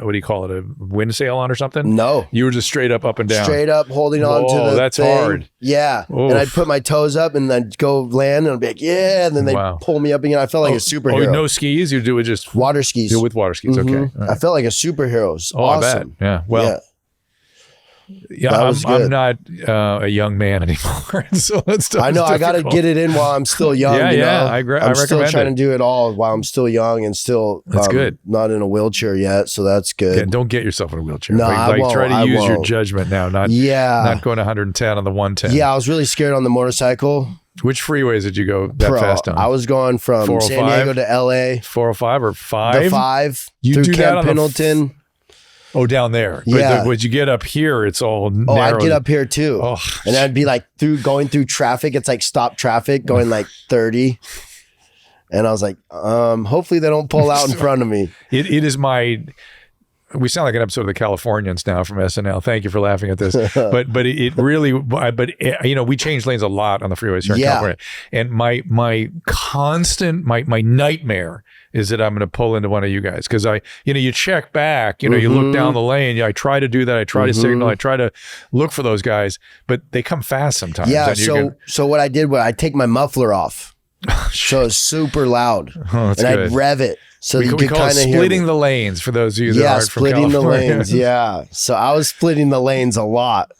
what do you call it? A wind sail on or something? no. You were just straight up and down. Straight up holding on to Whoa, the that's thing. hard. Yeah. Oof. And I'd put my toes up and then go land and I'd be like, yeah. And then they Wow. pull me up again. I felt like a superhero. Oh, no skis. You do it just Water skis. with water skis. Okay. Mhm. All right. I felt like a superhero. It's Oh, I bet. awesome. Yeah. Well. Yeah. Yeah, That was I'm good. not a young man anymore, so that's I know. I got to get it in while I'm still young. Yeah, you yeah, know? I I'm still recommend trying it. to do it all while I'm still young and still That's good. not in a wheelchair yet. So that's good. Yeah, don't get yourself in a wheelchair. No, I won't. try to I use your won't. judgment now, not going 110 on the 110. Yeah, I was really scared on the motorcycle. Which freeways did you go that Bro, fast on? I was going from San 405? Diego to LA. 405 or 5? The 5 You through do that Camp on the Pendleton. Oh, down there. Yeah. But when you get up here, it's all Oh, narrow. I'd get up here too. Oh. And I'd be like going through traffic. It's like stop traffic going like 30. And I was like, hopefully they don't pull out in front of me. It is my. We sound like an episode of the Californians now from SNL. Thank you for laughing at this. But it really. But we change lanes a lot on the freeways here in Yeah. California. And my constant my nightmare is that I'm going to pull into one of you guys because you check back. You look down the lane. I try to do that. I try to signal. I try to look for those guys, but they come fast sometimes. Yeah. And So what I did was I take my muffler off. So it's super loud. Oh, that's and good. I'd rev it. So we you call could it kind of hear splitting me. the lanes for those of you that Yeah, aren't from splitting the California. lanes. Yeah. So I was splitting the lanes a lot.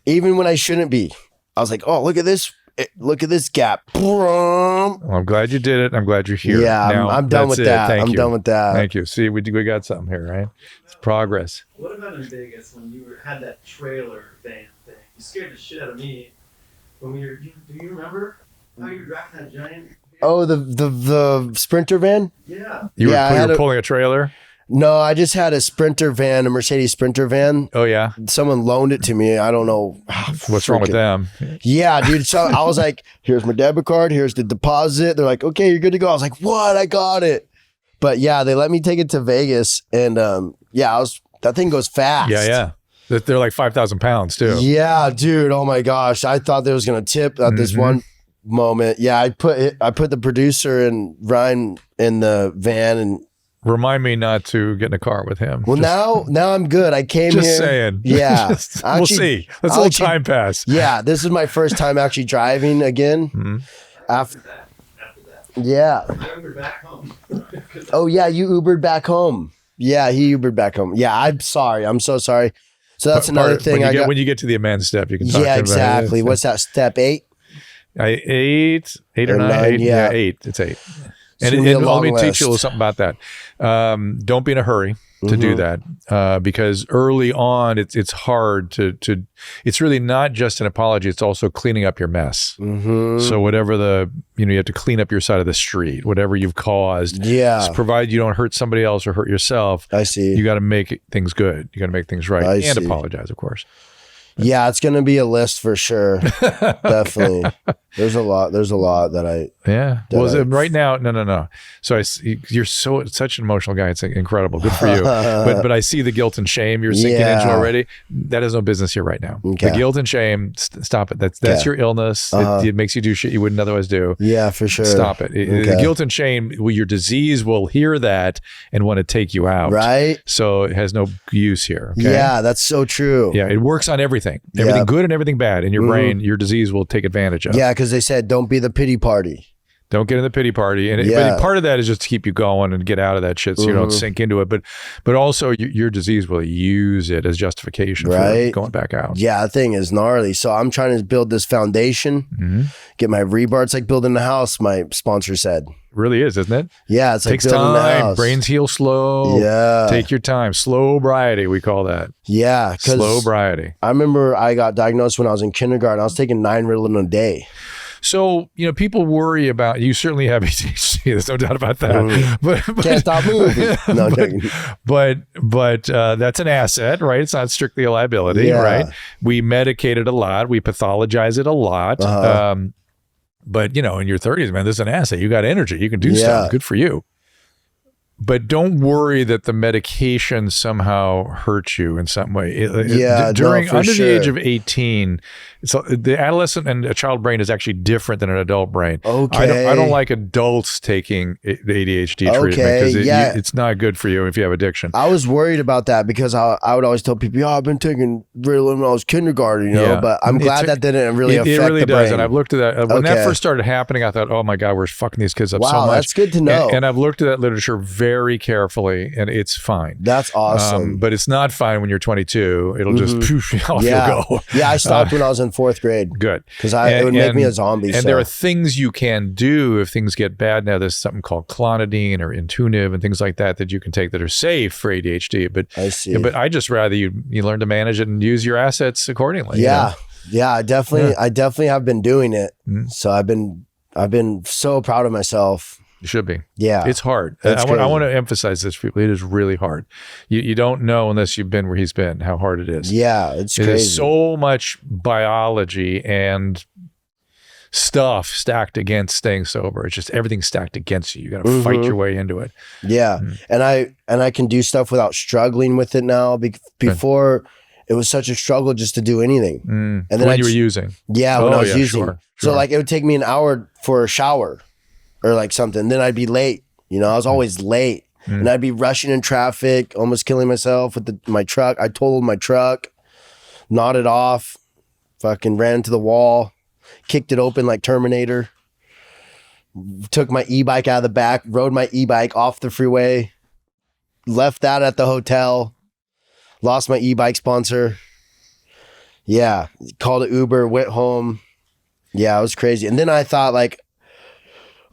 Even when I shouldn't be. I was like, oh, look at this. Look at this gap. Well, I'm glad you did it. I'm glad you're here. Yeah, Now, I'm done that's with it. that. Thank I'm you. done with that. Thank you. See, we got something here, right? It's progress. What about in Vegas when you had that trailer van thing? You scared the shit out of me when we were. Do you remember how you were driving that giant? Oh, the Sprinter van? Yeah. You Yeah, were pulling a trailer? No, I just had a Sprinter van, a Mercedes Sprinter van. Oh, yeah. Someone loaned it to me. I don't know. What's wrong with them? Yeah, dude. So I was like, here's my debit card. Here's the deposit. They're like, okay, you're good to go. I was like, what? I got it. But yeah, they let me take it to Vegas. And that thing goes fast. Yeah. They're like 5,000 pounds, too. Yeah, dude. Oh my gosh. I thought they was going to tip at this one moment. Yeah, I put the producer and Ryan in the van and Remind me not to get in a car with him. well, now I'm good. I came Just here. saying. Yeah. We'll see. Let's let time pass. Yeah, this is my first time actually driving again. After that. Yeah. I remember back home. Oh yeah, you Ubered back home. Yeah, he Ubered back home. Yeah, I'm sorry. I'm so sorry. So that's another thing. When you get to the amends step, you can talk to him Yeah, about exactly. it. What's that? Step 8? 8 or Or 9? nine, yeah. 8. It's 8. It's And gonna be a let long me teach you a little list. something about that. Don't be in a hurry to do that because early on it's hard to. It's really not just an apology; it's also cleaning up your mess. So whatever you have to clean up your side of the street, whatever you've caused. Yeah. Provided you don't hurt somebody else or hurt yourself. I see. You got to make things good. You got to make things right I and see. apologize, of course. Yeah, it's gonna be a list for sure. Definitely. There's a lot that I. Yeah. Well, right now, no. So you're such an emotional guy. It's incredible. Good for you. But I see the guilt and shame you're sinking into already. That has no business here right now. Okay. The guilt and shame, stop it. That's your illness. It makes you do shit you wouldn't otherwise do. Yeah, for sure. Stop it. The guilt and shame, your disease will hear that and want to take you out. Right. So it has no use here. Okay? Yeah, that's so true. Yeah, it works on everything good and everything bad in your brain. Your disease will take advantage of. Yeah, because they said don't be the pity party. Don't get in the pity party. And but part of that is just to keep you going and get out of that shit so you don't sink into it. But also your disease will use it as justification for going back out. Yeah, that thing is gnarly. So I'm trying to build this foundation, get my rebar. It's like building a house, my sponsor said. It really is, isn't it? Yeah, it's like takes building a time. house. Brains heal slow. Yeah. Take your time. Slow briety, we call that. Yeah. Slow briety. I remember I got diagnosed when I was in kindergarten. I was taking 9 Ritalin a day. So, people worry about, you certainly have ADHD, there's no doubt about that. But Can't stop moving. No, I'm joking. But that's an asset, right? It's not strictly a liability, right? We medicate it a lot. We pathologize it a lot. But, in your 30s, man, this is an asset. You got energy. You can do stuff. Good for you. But don't worry that the medication somehow hurts you in some way. Under the age of 18, so the adolescent and a child brain is actually different than an adult brain. Okay. I don't like adults taking the ADHD treatment because it's not good for you if you have addiction. I was worried about that because I would always tell people, I've been taking Ritalin when I was kindergarten, but I'm glad that didn't really affect the brain. It really does, and I've looked at that. When that first started happening, I thought, oh my God, we're fucking these kids up so much. Wow, that's good to know. And I've looked at that literature very carefully, and it's fine. That's awesome. But it's not fine when you're 22. It'll just poof, off you'll go. Yeah, I stopped when I was in 4th grade. Good. Because it would make me a zombie. And there are things you can do if things get bad. Now there's something called clonidine or Intuitive and things like that you can take that are safe for ADHD. But I see. But I just rather you learn to manage it and use your assets accordingly. Yeah. Yeah, I definitely have been doing it. So I've been so proud of myself. You should be. Yeah. It's hard. I want to emphasize this for people. It is really hard. You don't know unless you've been where he's been, how hard it is. Yeah, it's crazy. There's so much biology and stuff stacked against staying sober. It's just everything stacked against you. You got to fight your way into it. Yeah. And I can do stuff without struggling with it now. Before it was such a struggle just to do anything. And then when you were using. Yeah, when I was using. Sure. So like it would take me an hour for a shower or like something. Then I'd be late. I was always late. And I'd be rushing in traffic, almost killing myself with my truck. I totaled my truck, nodded off, fucking ran into the wall, kicked it open like Terminator, took my e-bike out of the back, rode my e-bike off the freeway, left that at the hotel, lost my e-bike sponsor. Yeah, called an Uber, went home. Yeah, it was crazy. And then I thought like,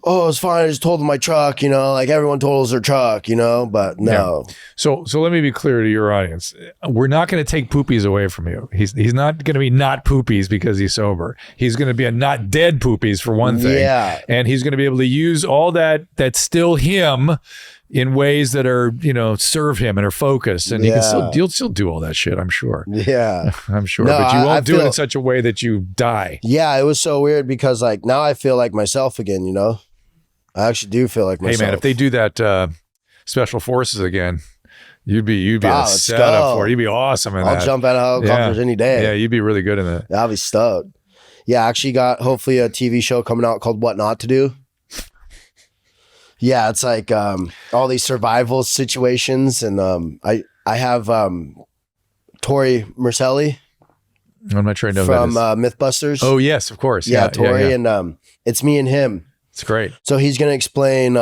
oh, it's fine. I just totaled my truck, like everyone totals their truck, but no. Yeah. So let me be clear to your audience. We're not going to take Poopies away from you. He's not going to be not Poopies because he's sober. He's going to be a not dead Poopies for one thing. Yeah. And he's going to be able to use all that's still him in ways that are, serve him and are focused. And you'll still do all that shit, I'm sure. Yeah. I'm sure. No, but you won't do it in such a way that you die. Yeah, it was so weird because like now I feel like myself again, I actually do feel like myself. Hey man, if they do that special forces again, you'd be a setup for it. You'd be awesome in that. I'll jump out of helicopters any day. Yeah, you'd be really good in that. I'll be stoked. Yeah, I actually got hopefully a TV show coming out called What Not to Do. Yeah, it's like all these survival situations, and I have Tori Mercelli. I'm not sure I know from who that is. Mythbusters. Oh yes, of course. Yeah, Tori, and it's me and him. It's great. So he's going to explain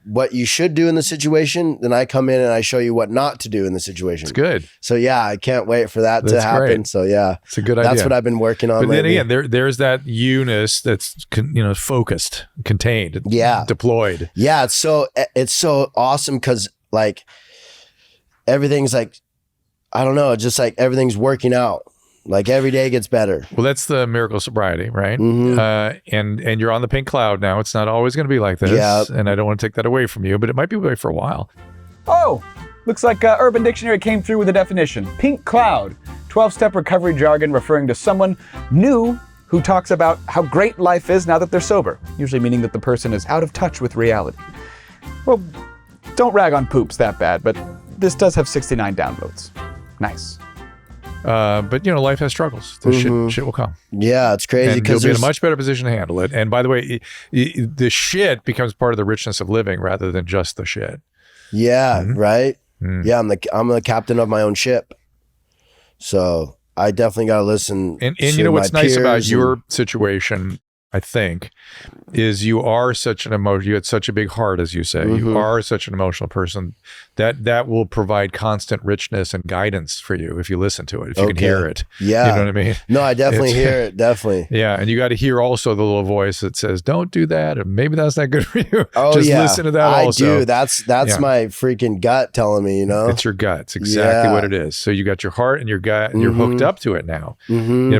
what you should do in the situation. Then I come in and I show you what not to do in the situation. It's good. So yeah, I can't wait for that to happen. Great. So yeah, it's a good idea. That's what I've been working on. But lately. then again, there's that Eunice that's focused, contained, deployed. Yeah, it's so awesome because like everything's like, I don't know, just like everything's working out. Like every day gets better. Well, that's the miracle of sobriety, right? Mm-hmm. And you're on the pink cloud now. It's not always going to be like this. Yeah. And I don't want to take that away from you, but it might be away for a while. Oh, looks like Urban Dictionary came through with a definition. Pink cloud, 12-step recovery jargon referring to someone new who talks about how great life is now that they're sober, usually meaning that the person is out of touch with reality. Well, don't rag on Poops that bad, but this does have 69 downvotes. Nice. But life has struggles. The shit will come. Yeah, it's crazy And you'll because be in a much better position to handle it. And by the way, the shit becomes part of the richness of living rather than just the shit. Yeah, right. Yeah, I'm the captain of my own ship. So I definitely got to listen. And to you know what's my nice about peers your situation, I think, is you are such an you had such a big heart, as you say. You are such an emotional person that will provide constant richness and guidance for you if you listen to it, if you can hear it. Yeah. You know what I mean? No, I definitely hear it. Definitely. Yeah. And you got to hear also the little voice that says, don't do that. Or maybe that's not good for you. Oh, Just yeah. listen to that I also. do. That's my freaking gut telling me, It's your gut. It's exactly what it is. So you got your heart and your gut and you're hooked up to it now.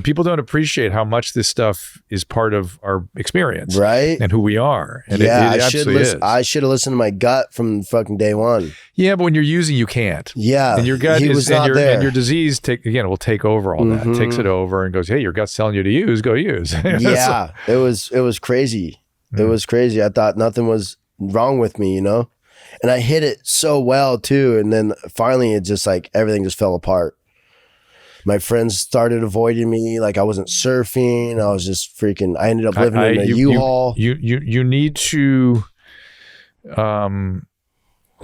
People don't appreciate how much this stuff is part of our experience. Right. And who we are. And yeah, it absolutely is. I should have listened to my gut from fucking day one. Yeah, but when you're using, you can't. Yeah. And your gut he is, was and not your, there. and your disease will take over all that. Takes it over and goes, hey, your gut's telling you to use, go use. Yeah. It was crazy. It was crazy. I thought nothing was wrong with me, and I hit it so well too. And then finally it just like everything just fell apart. My friends started avoiding me. Like I wasn't surfing. I was just freaking, I ended up living in a U-Haul. You need to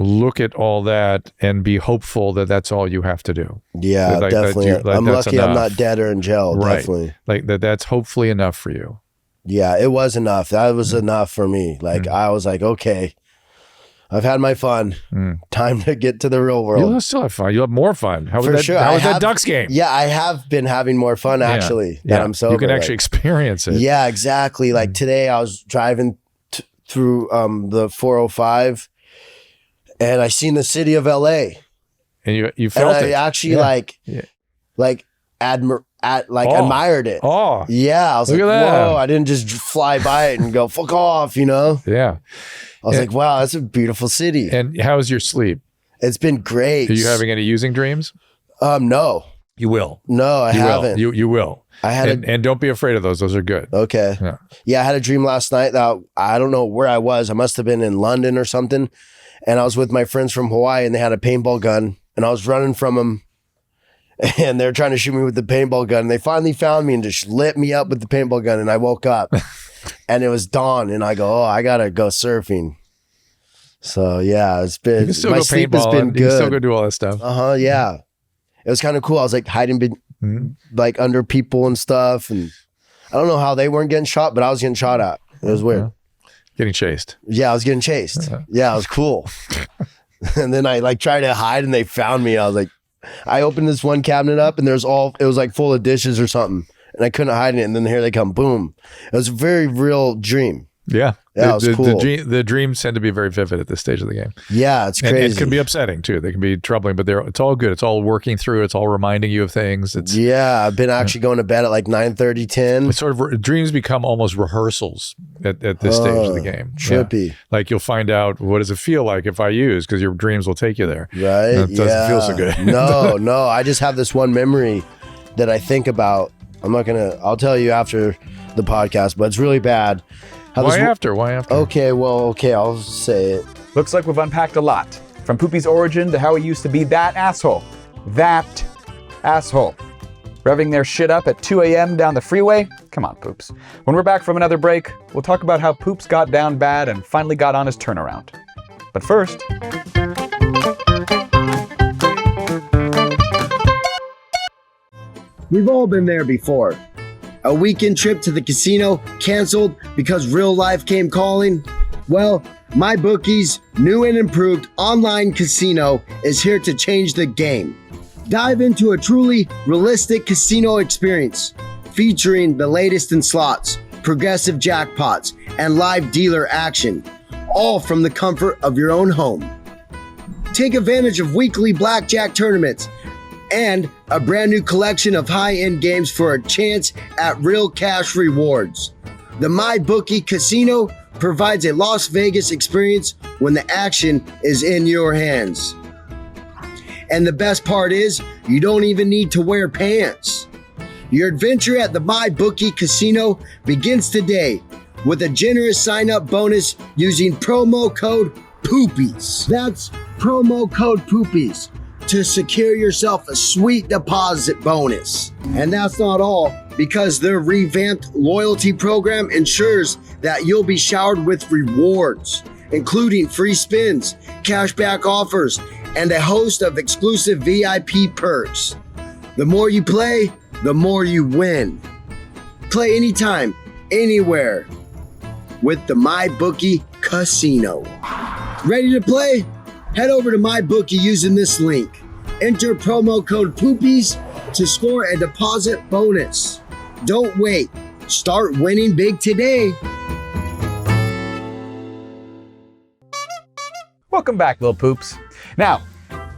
look at all that and be hopeful that that's all you have to do. Yeah, definitely. I'm lucky I'm not dead or in jail. Right. Definitely. Like that's hopefully enough for you. Yeah, it was enough. That was enough for me. Like I was like, okay, I've had my fun. Time to get to the real world. You'll still have fun. You'll have more fun. How was For that? sure. How was that Ducks game? Yeah, I have been having more fun actually. That I'm sober. You can actually experience it. Yeah, exactly. Like today I was driving through the 405 and I seen the city of LA. And you felt and it. I actually admired it. Oh. Yeah. I was Look like, at that. whoa, I didn't just fly by it and go, fuck off, Yeah. I was like, wow, that's a beautiful city. And how's your sleep? It's been great. Are you having any using dreams? No. You will. No, I haven't. You will. I had and don't be afraid of those. Those are good. Okay. Yeah, I had a dream last night that I don't know where I was. I must have been in London or something. And I was with my friends from Hawaii and they had a paintball gun and I was running from them and they're trying to shoot me with the paintball gun. And they finally found me and just lit me up with the paintball gun. And I woke up and it was dawn and I go, oh, I got to go surfing. So yeah, it's been, my sleep has been good. You can still go do all that stuff. Yeah. It was kind of cool. I was like hiding like under people and stuff. And I don't know how they weren't getting shot, but I was getting shot at. It was weird. Getting chased. Yeah, I was getting chased. Yeah, it was cool. And then I like tried to hide and they found me. I was like, I opened this one cabinet up and it was like full of dishes or something. And I couldn't hide it. And then here they come, boom. It was a very real dream. Yeah. Yeah, it was cool. The dreams tend to be very vivid at this stage of the game. Yeah, it's crazy. And it can be upsetting too. They can be troubling, but it's all good. It's all working through. It's all reminding you of things. Yeah, I've been actually going to bed at like 9:30, 10. It's sort of dreams become almost rehearsals at this stage of the game. Trippy. Yeah. Like you'll find out, what does it feel like if I use? Because your dreams will take you there. Right. And it doesn't feel so good. No. I just have this one memory that I think about. I'll tell you after the podcast, but it's really bad. Why after? Okay, I'll say it. Looks like we've unpacked a lot. From Poopy's origin to how he used to be that asshole. That asshole. Revving their shit up at 2 a.m. down the freeway? Come on, Poops. When we're back from another break, we'll talk about how Poops got down bad and finally got on his turnaround. But first... We've all been there before. A weekend trip to the casino canceled because real life came calling? Well, MyBookie's new and improved online casino is here to change the game. Dive into a truly realistic casino experience featuring the latest in slots, progressive jackpots, and live dealer action, all from the comfort of your own home. Take advantage of weekly blackjack tournaments and a brand new collection of high-end games for a chance at real cash rewards. The MyBookie Casino provides a Las Vegas experience when the action is in your hands. And the best part is, you don't even need to wear pants. Your adventure at the MyBookie Casino begins today with a generous sign-up bonus using promo code Poopies. That's promo code Poopies to secure yourself a sweet deposit bonus. And that's not all, because their revamped loyalty program ensures that you'll be showered with rewards, including free spins, cashback offers, and a host of exclusive VIP perks. The more you play, the more you win. Play anytime, anywhere with the MyBookie Casino. Ready to play? Head over to MyBookie using this link. Enter promo code Poopies to score a deposit bonus. Don't wait. Start winning big today. Welcome back, little poops. Now,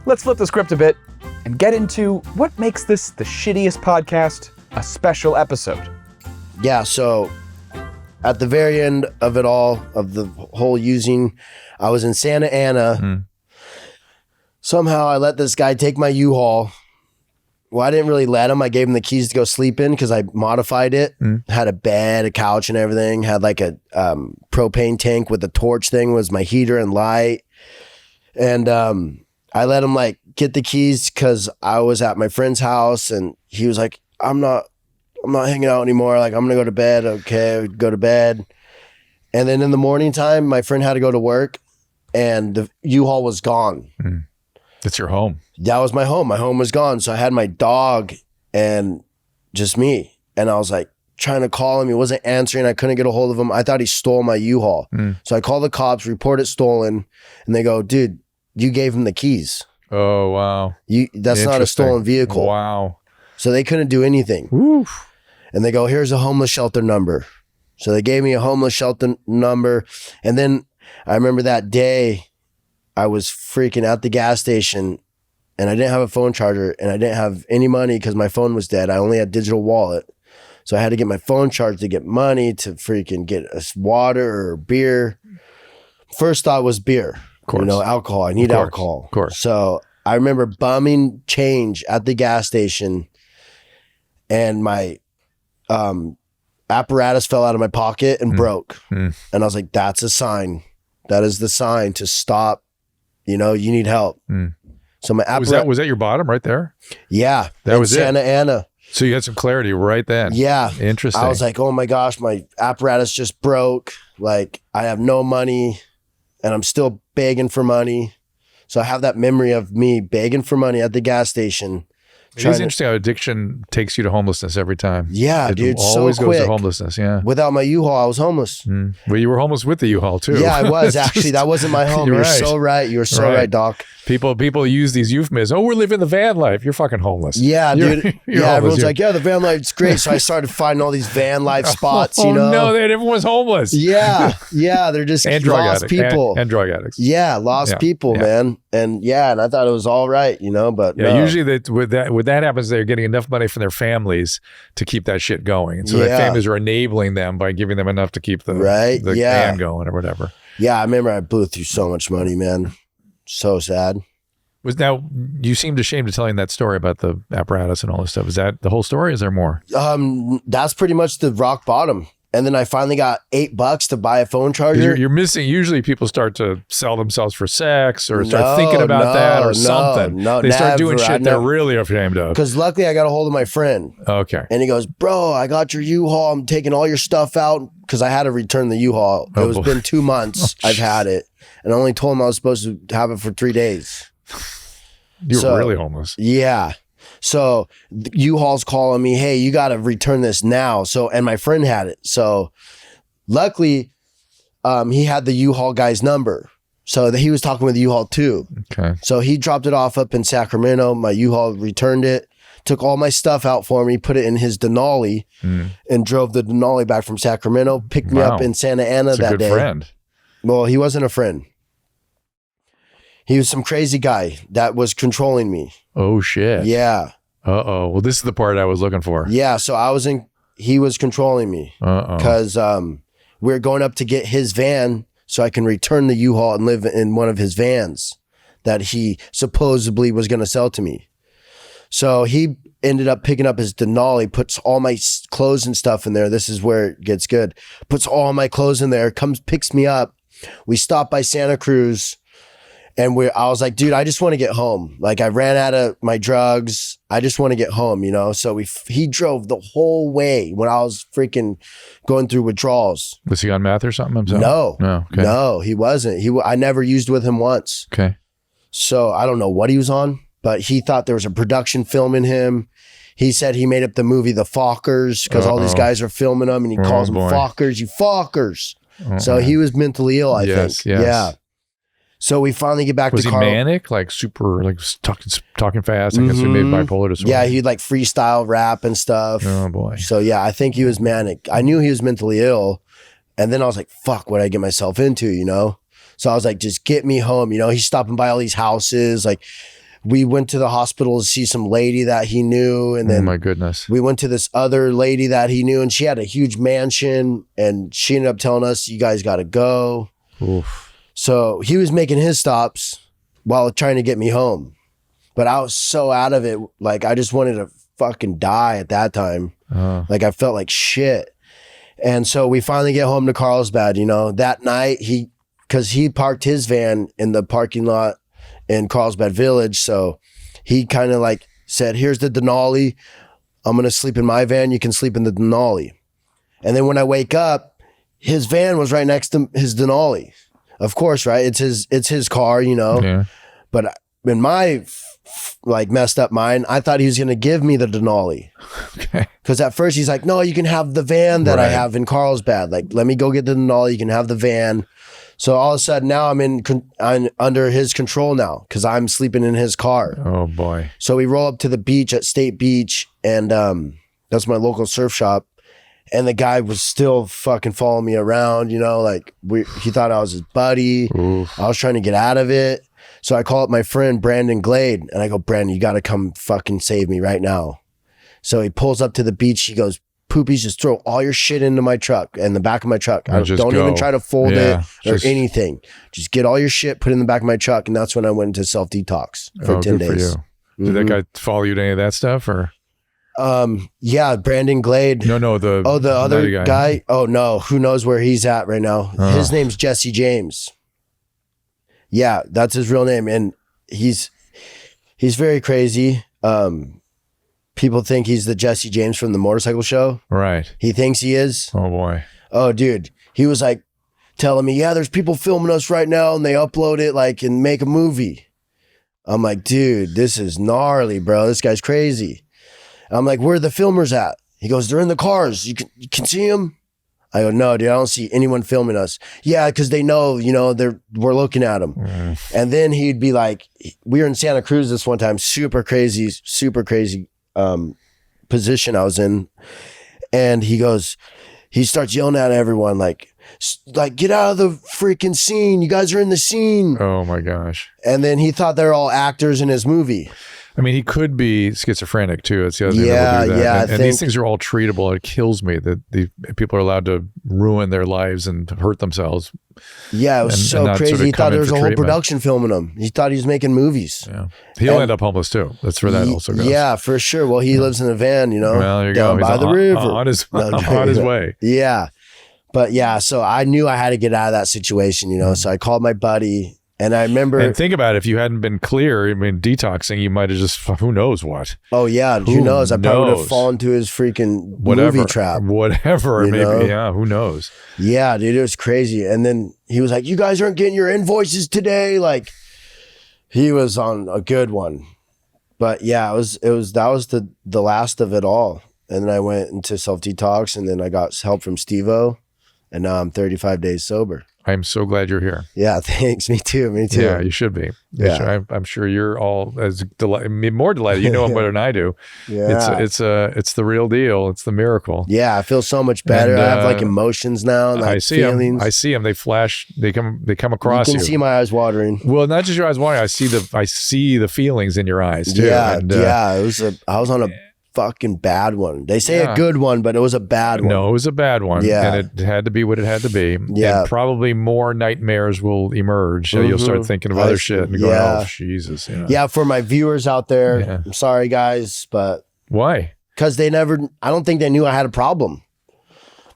let's flip the script a bit and get into what makes this the shittiest podcast a special episode. Yeah, so at the very end of it all, of the whole using, I was in Santa Ana. Somehow I let this guy take my U-Haul. Well, I didn't really let him. I gave him the keys to go sleep in because I modified it. Had a bed, a couch and everything. Had like a propane tank with a torch thing was my heater and light. And I let him like get the keys because I was at my friend's house and he was like, I'm not hanging out anymore. Like, I'm gonna go to bed. Okay, go to bed. And then in the morning time, my friend had to go to work and the U-Haul was gone. That's your home. That was my home. My home was gone. So I had my dog and just me. And I was like trying to call him. He wasn't answering. I couldn't get a hold of him. I thought he stole my U-Haul. So I called the cops, report it stolen. And they go, dude, you gave him the keys. Oh, wow. That's not a stolen vehicle. Wow. So they couldn't do anything. Oof. And they go, here's a homeless shelter number. So they gave me a homeless shelter number. And then I remember that day I was freaking at the gas station and I didn't have a phone charger and I didn't have any money because my phone was dead. I only had digital wallet. So I had to get my phone charged to get money to freaking get us water or beer. First thought was beer, alcohol. I need alcohol. Of course. So I remember bumming change at the gas station and my apparatus fell out of my pocket and broke. And I was like, that's a sign. That is the sign to stop. You need help. So my apparatus. Was that your bottom right there? Yeah. That was Santa Ana. So you had some clarity right then. Yeah. Interesting. I was like, oh my gosh, my apparatus just broke. Like, I have no money and I'm still begging for money. So I have that memory of me begging for money at the gas station. It is interesting how addiction takes you to homelessness every time. Yeah, it dude, always so goes quick. to homelessness. Yeah. Without my U-Haul, I was homeless. Well, you were homeless with the U-Haul too. Yeah, I was actually. That wasn't my home. You're right. so right. You're so right, Doc. People use these euphemisms. Oh, we're living the van life. You're fucking homeless. Yeah, dude. You're Yeah, everyone's homeless. like, yeah, the van life's great. So I started finding all these van life spots. Oh no, everyone's homeless. Yeah, they're just And drug lost addicts. people. And drug addicts. Yeah, lost people, man. And I thought it was all right, but Yeah, no. usually when that happens, they're getting enough money from their families to keep that shit going. And so their families are enabling them by giving them enough to keep the van going or whatever. Yeah, I remember I blew through so much money, man. So sad. Now, you seemed ashamed of telling that story about the apparatus and all this stuff. Is that the whole story? Is there more? That's pretty much the rock bottom. And then I finally got $8 to buy a phone charger. You're missing. Usually people start to sell themselves for sex or start thinking about that or something. No, they start doing never. shit they're really ashamed of. Because luckily I got a hold of my friend. Okay. And he goes, bro, I got your U-Haul. I'm taking all your stuff out because I had to return the U-Haul. It was been 2 months I've had it. And I only told him I was supposed to have it for 3 days. You were really homeless. Yeah. So U-Haul's calling me, hey, you got to return this now. And my friend had it. So luckily, he had the U-Haul guy's number. So he was talking with the U-Haul too. Okay. So he dropped it off up in Sacramento. My U-Haul returned it, took all my stuff out for me, put it in his Denali, and drove the Denali back from Sacramento, picked me up in Santa Ana that day. That's a good friend. Well, he wasn't a friend. He was some crazy guy that was controlling me. Oh, shit. Yeah. Uh-oh. Well, this is the part I was looking for. Yeah. So he was controlling me because we were going up to get his van so I can return the U-Haul and live in one of his vans that he supposedly was going to sell to me. So he ended up picking up his Denali, puts all my clothes and stuff in there. This is where it gets good. Puts all my clothes in there, picks me up. We stopped by Santa Cruz, and I was like, dude, I just want to get home. Like, I ran out of my drugs. I just want to get home, you know? So he drove the whole way when I was freaking going through withdrawals. Was he on meth or something himself? No, okay. No, he wasn't. I never used with him once. Okay. So I don't know what he was on, but he thought there was a production film in him. He said he made up the movie The Fockers because all these guys are filming them, and he calls them Fockers, you Fockers. So he was mentally ill, I think. Yes. Yeah. So we finally get back was to he manic, like super, like talking fast? I guess he made bipolar disorder. Yeah, he'd like freestyle rap and stuff. Oh boy. So yeah, I think he was manic. I knew he was mentally ill, and then I was like, "Fuck, what did I get myself into?" You know. So I was like, "Just get me home." You know, he's stopping by all these houses. Like, we went to the hospital to see some lady that he knew, and then oh my goodness, we went to this other lady that he knew, and she had a huge mansion, and she ended up telling us, "You guys got to go." Oof. So he was making his stops while trying to get me home. But I was so out of it. Like, I just wanted to fucking die at that time. Like, I felt like shit. And so we finally get home to Carlsbad, you know. That night, because he parked his van in the parking lot in Carlsbad Village. So he kind of like said, here's the Denali. I'm going to sleep in my van. You can sleep in the Denali. And then when I wake up, his van was right next to his Denali. Of course, right? It's his car, you know. Yeah. But in my like messed up mind, I thought he was gonna give me the Denali. Okay. Because at first he's like, "No, you can have the van that I have in Carlsbad. Like, let me go get the Denali. You can have the van." So all of a sudden now I'm under his control now because I'm sleeping in his car. Oh boy. So we roll up to the beach at State Beach, and that's my local surf shop. And the guy was still fucking following me around, you know, like he thought I was his buddy. Oof. I was trying to get out of it. So I call up my friend, Brandon Glade, and I go, Brandon, you got to come fucking save me right now. So he pulls up to the beach. He goes, Poopies, just throw all your shit into my truck, in the back of my truck. Don't even try to fold it or anything. Just get all your shit, put it in the back of my truck. And that's when I went into self-detox for 10 days. For you. Did that guy follow you to any of that stuff or? Yeah, Brandon Glade. No, the other guy. Oh no, who knows where he's at right now? His name's Jesse James. Yeah, that's his real name, and he's very crazy. People think he's the Jesse James from the motorcycle show. Right. He thinks he is. Oh boy. Oh dude, he was like telling me, yeah, there's people filming us right now, and they upload it like and make a movie. I'm like, dude, this is gnarly, bro. This guy's crazy. I'm like, where are the filmers at? He goes, they're in the cars. You can see them? I go, no, dude, I don't see anyone filming us. Yeah, because they know, you know, we're looking at them. And then he'd be like, we were in Santa Cruz this one time, super crazy position I was in. And he starts yelling at everyone like, get out of the freaking scene. You guys are in the scene. Oh my gosh. And then he thought they're all actors in his movie. I mean, he could be schizophrenic too. It's the other thing. Yeah. And these things are all treatable. It kills me that the people are allowed to ruin their lives and hurt themselves. Yeah, it was so crazy. He thought there was a whole production filming him. He thought he was making movies. Yeah, he'll end up homeless too. That's where that also goes. Yeah, for sure. Well, he lives in a van, you know, well, you down go. by the river, on his way. Yeah, but yeah, so I knew I had to get out of that situation, you know. So I called my buddy. And I remember... And think about it. If you hadn't been clear, I mean, detoxing, you might have just... Who knows what? Oh, yeah. Who knows? I probably would have fallen to his freaking movie trap. Whatever. Maybe, know? Yeah. Who knows? Yeah, dude. It was crazy. And then he was like, you guys aren't getting your invoices today. Like, he was on a good one. But yeah, that was the last of it all. And then I went into self-detox, and then I got help from Steve-O. And now I'm 35 days sober. I'm so glad you're here. Yeah, thanks. Me too. Yeah, you should be. I'm sure you're all as more delighted. You know him better than I do. Yeah, it's the real deal. It's the miracle. Yeah, I feel so much better. I have like emotions now. And, like, I see feelings. them. I see them. They flash. They come across. You can see my eyes watering. Well, not just your eyes watering. I see the feelings in your eyes too. Yeah, I was on a fucking bad one. They say Yeah. a good one, but it was a bad one. No, it was a bad one. Yeah. And it had to be what it had to be. Yeah. And probably more nightmares will emerge. So you'll start thinking of other shit and going, oh, Jesus. You know. Yeah, for my viewers out there, Yeah. I'm sorry, guys, but Why? because I don't think they knew I had a problem.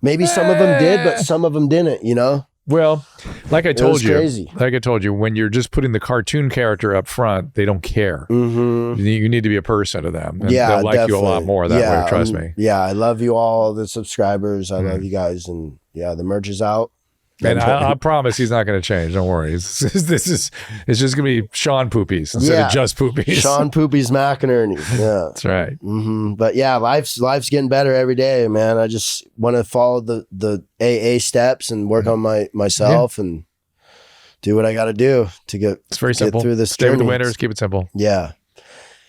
Maybe some of them did, but some of them didn't, you know? Well, like I told you, crazy. when you're just putting the cartoon character up front, they don't care. Mm-hmm. You need to be a person to them. And Yeah, they'll like you a lot definitely. more that way. Trust me. Yeah, I love you all, the subscribers. I love you guys. And yeah, the merch is out. And I promise he's not going to change. Don't worry. It's just going to be Sean Poopies instead of just Poopies. Sean Poopies McInerney. Yeah. That's right. Mm-hmm. But yeah, life's getting better every day, man. I just want to follow the AA steps and work on myself and do what I got to do to It's very simple. through this Stay with the journey. winners. Keep it simple. Yeah.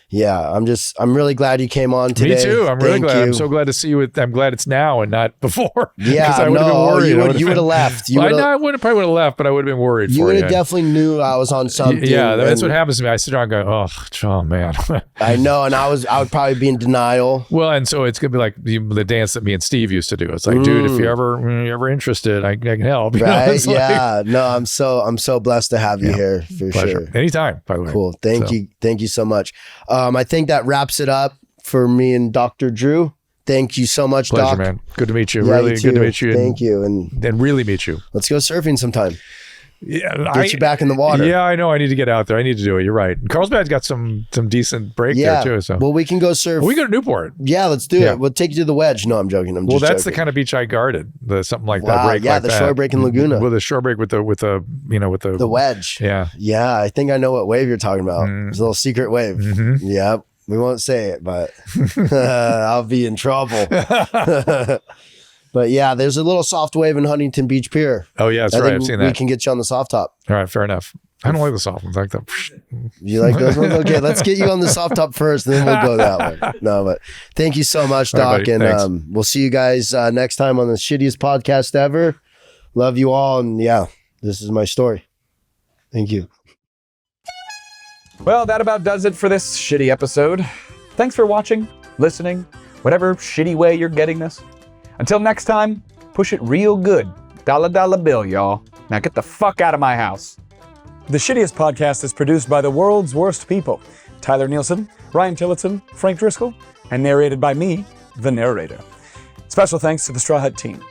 Yeah, I'm really glad you came on today. Me too. I'm really Thank glad. you. I'm so glad to see you. I'm glad it's now and not before. Yeah, 'Cause I would have been worried. you would have left. I probably would have left, but I would have been worried You for would you. have definitely knew I was on something. Yeah, that's and what happens to me. I sit around and go, oh man. I know, and I would probably be in denial. Well, and so it's gonna be like the dance that me and Steve used to do. It's like, dude, if you're ever interested, I can help. You know? Right? It's like- Yeah. No, I'm so blessed to have you here for pleasure. sure. Anytime, by the way. Cool. Thank you so much. I think that wraps it up for me and Dr. Drew. Thank you so much, Pleasure, Doc. man. Good to meet you. Yeah, Really you good to too. meet you. Thank you, and really meet you. let's go surfing sometime. Yeah, Get you back in the water. Yeah, I know. I need to get out there. I need to do it. You're right. And Carlsbad's got some decent break Yeah. there too. So Well, we can go surf. we go to Newport. Yeah, let's do Yeah. it. We'll take you to the wedge. No, I'm joking. Well, that's the kind of beach I guarded. Something like that Wow, break. yeah, like the that. shore break in Laguna. With a shore break with the the wedge. Yeah. Yeah, I think I know what wave you're talking about. It's a little secret wave. Mhm. Yep. We won't say it, but I'll be in trouble. But yeah, there's a little soft wave in Huntington Beach Pier. Oh yeah, that's I right. think I've seen we that. can get you on the soft top. All right, fair enough. I don't like the soft ones. I like the. You like those ones? Okay, let's get you on the soft top first, and then we'll go that way. No, but thank you so much, All right, Doc. buddy. And Thanks. we'll see you guys next time on the shittiest podcast ever. Love you all. And yeah, this is my story. Thank you. Well, that about does it for this shitty episode. Thanks for watching, listening, whatever shitty way you're getting this. Until next time, push it real good. $1 bill, y'all. Now get the fuck out of my house. The Shittiest Podcast is produced by the world's worst people. Tyler Nielsen, Ryan Tillotson, Frank Driscoll, and narrated by me, the narrator. Special thanks to the Straw Hut team.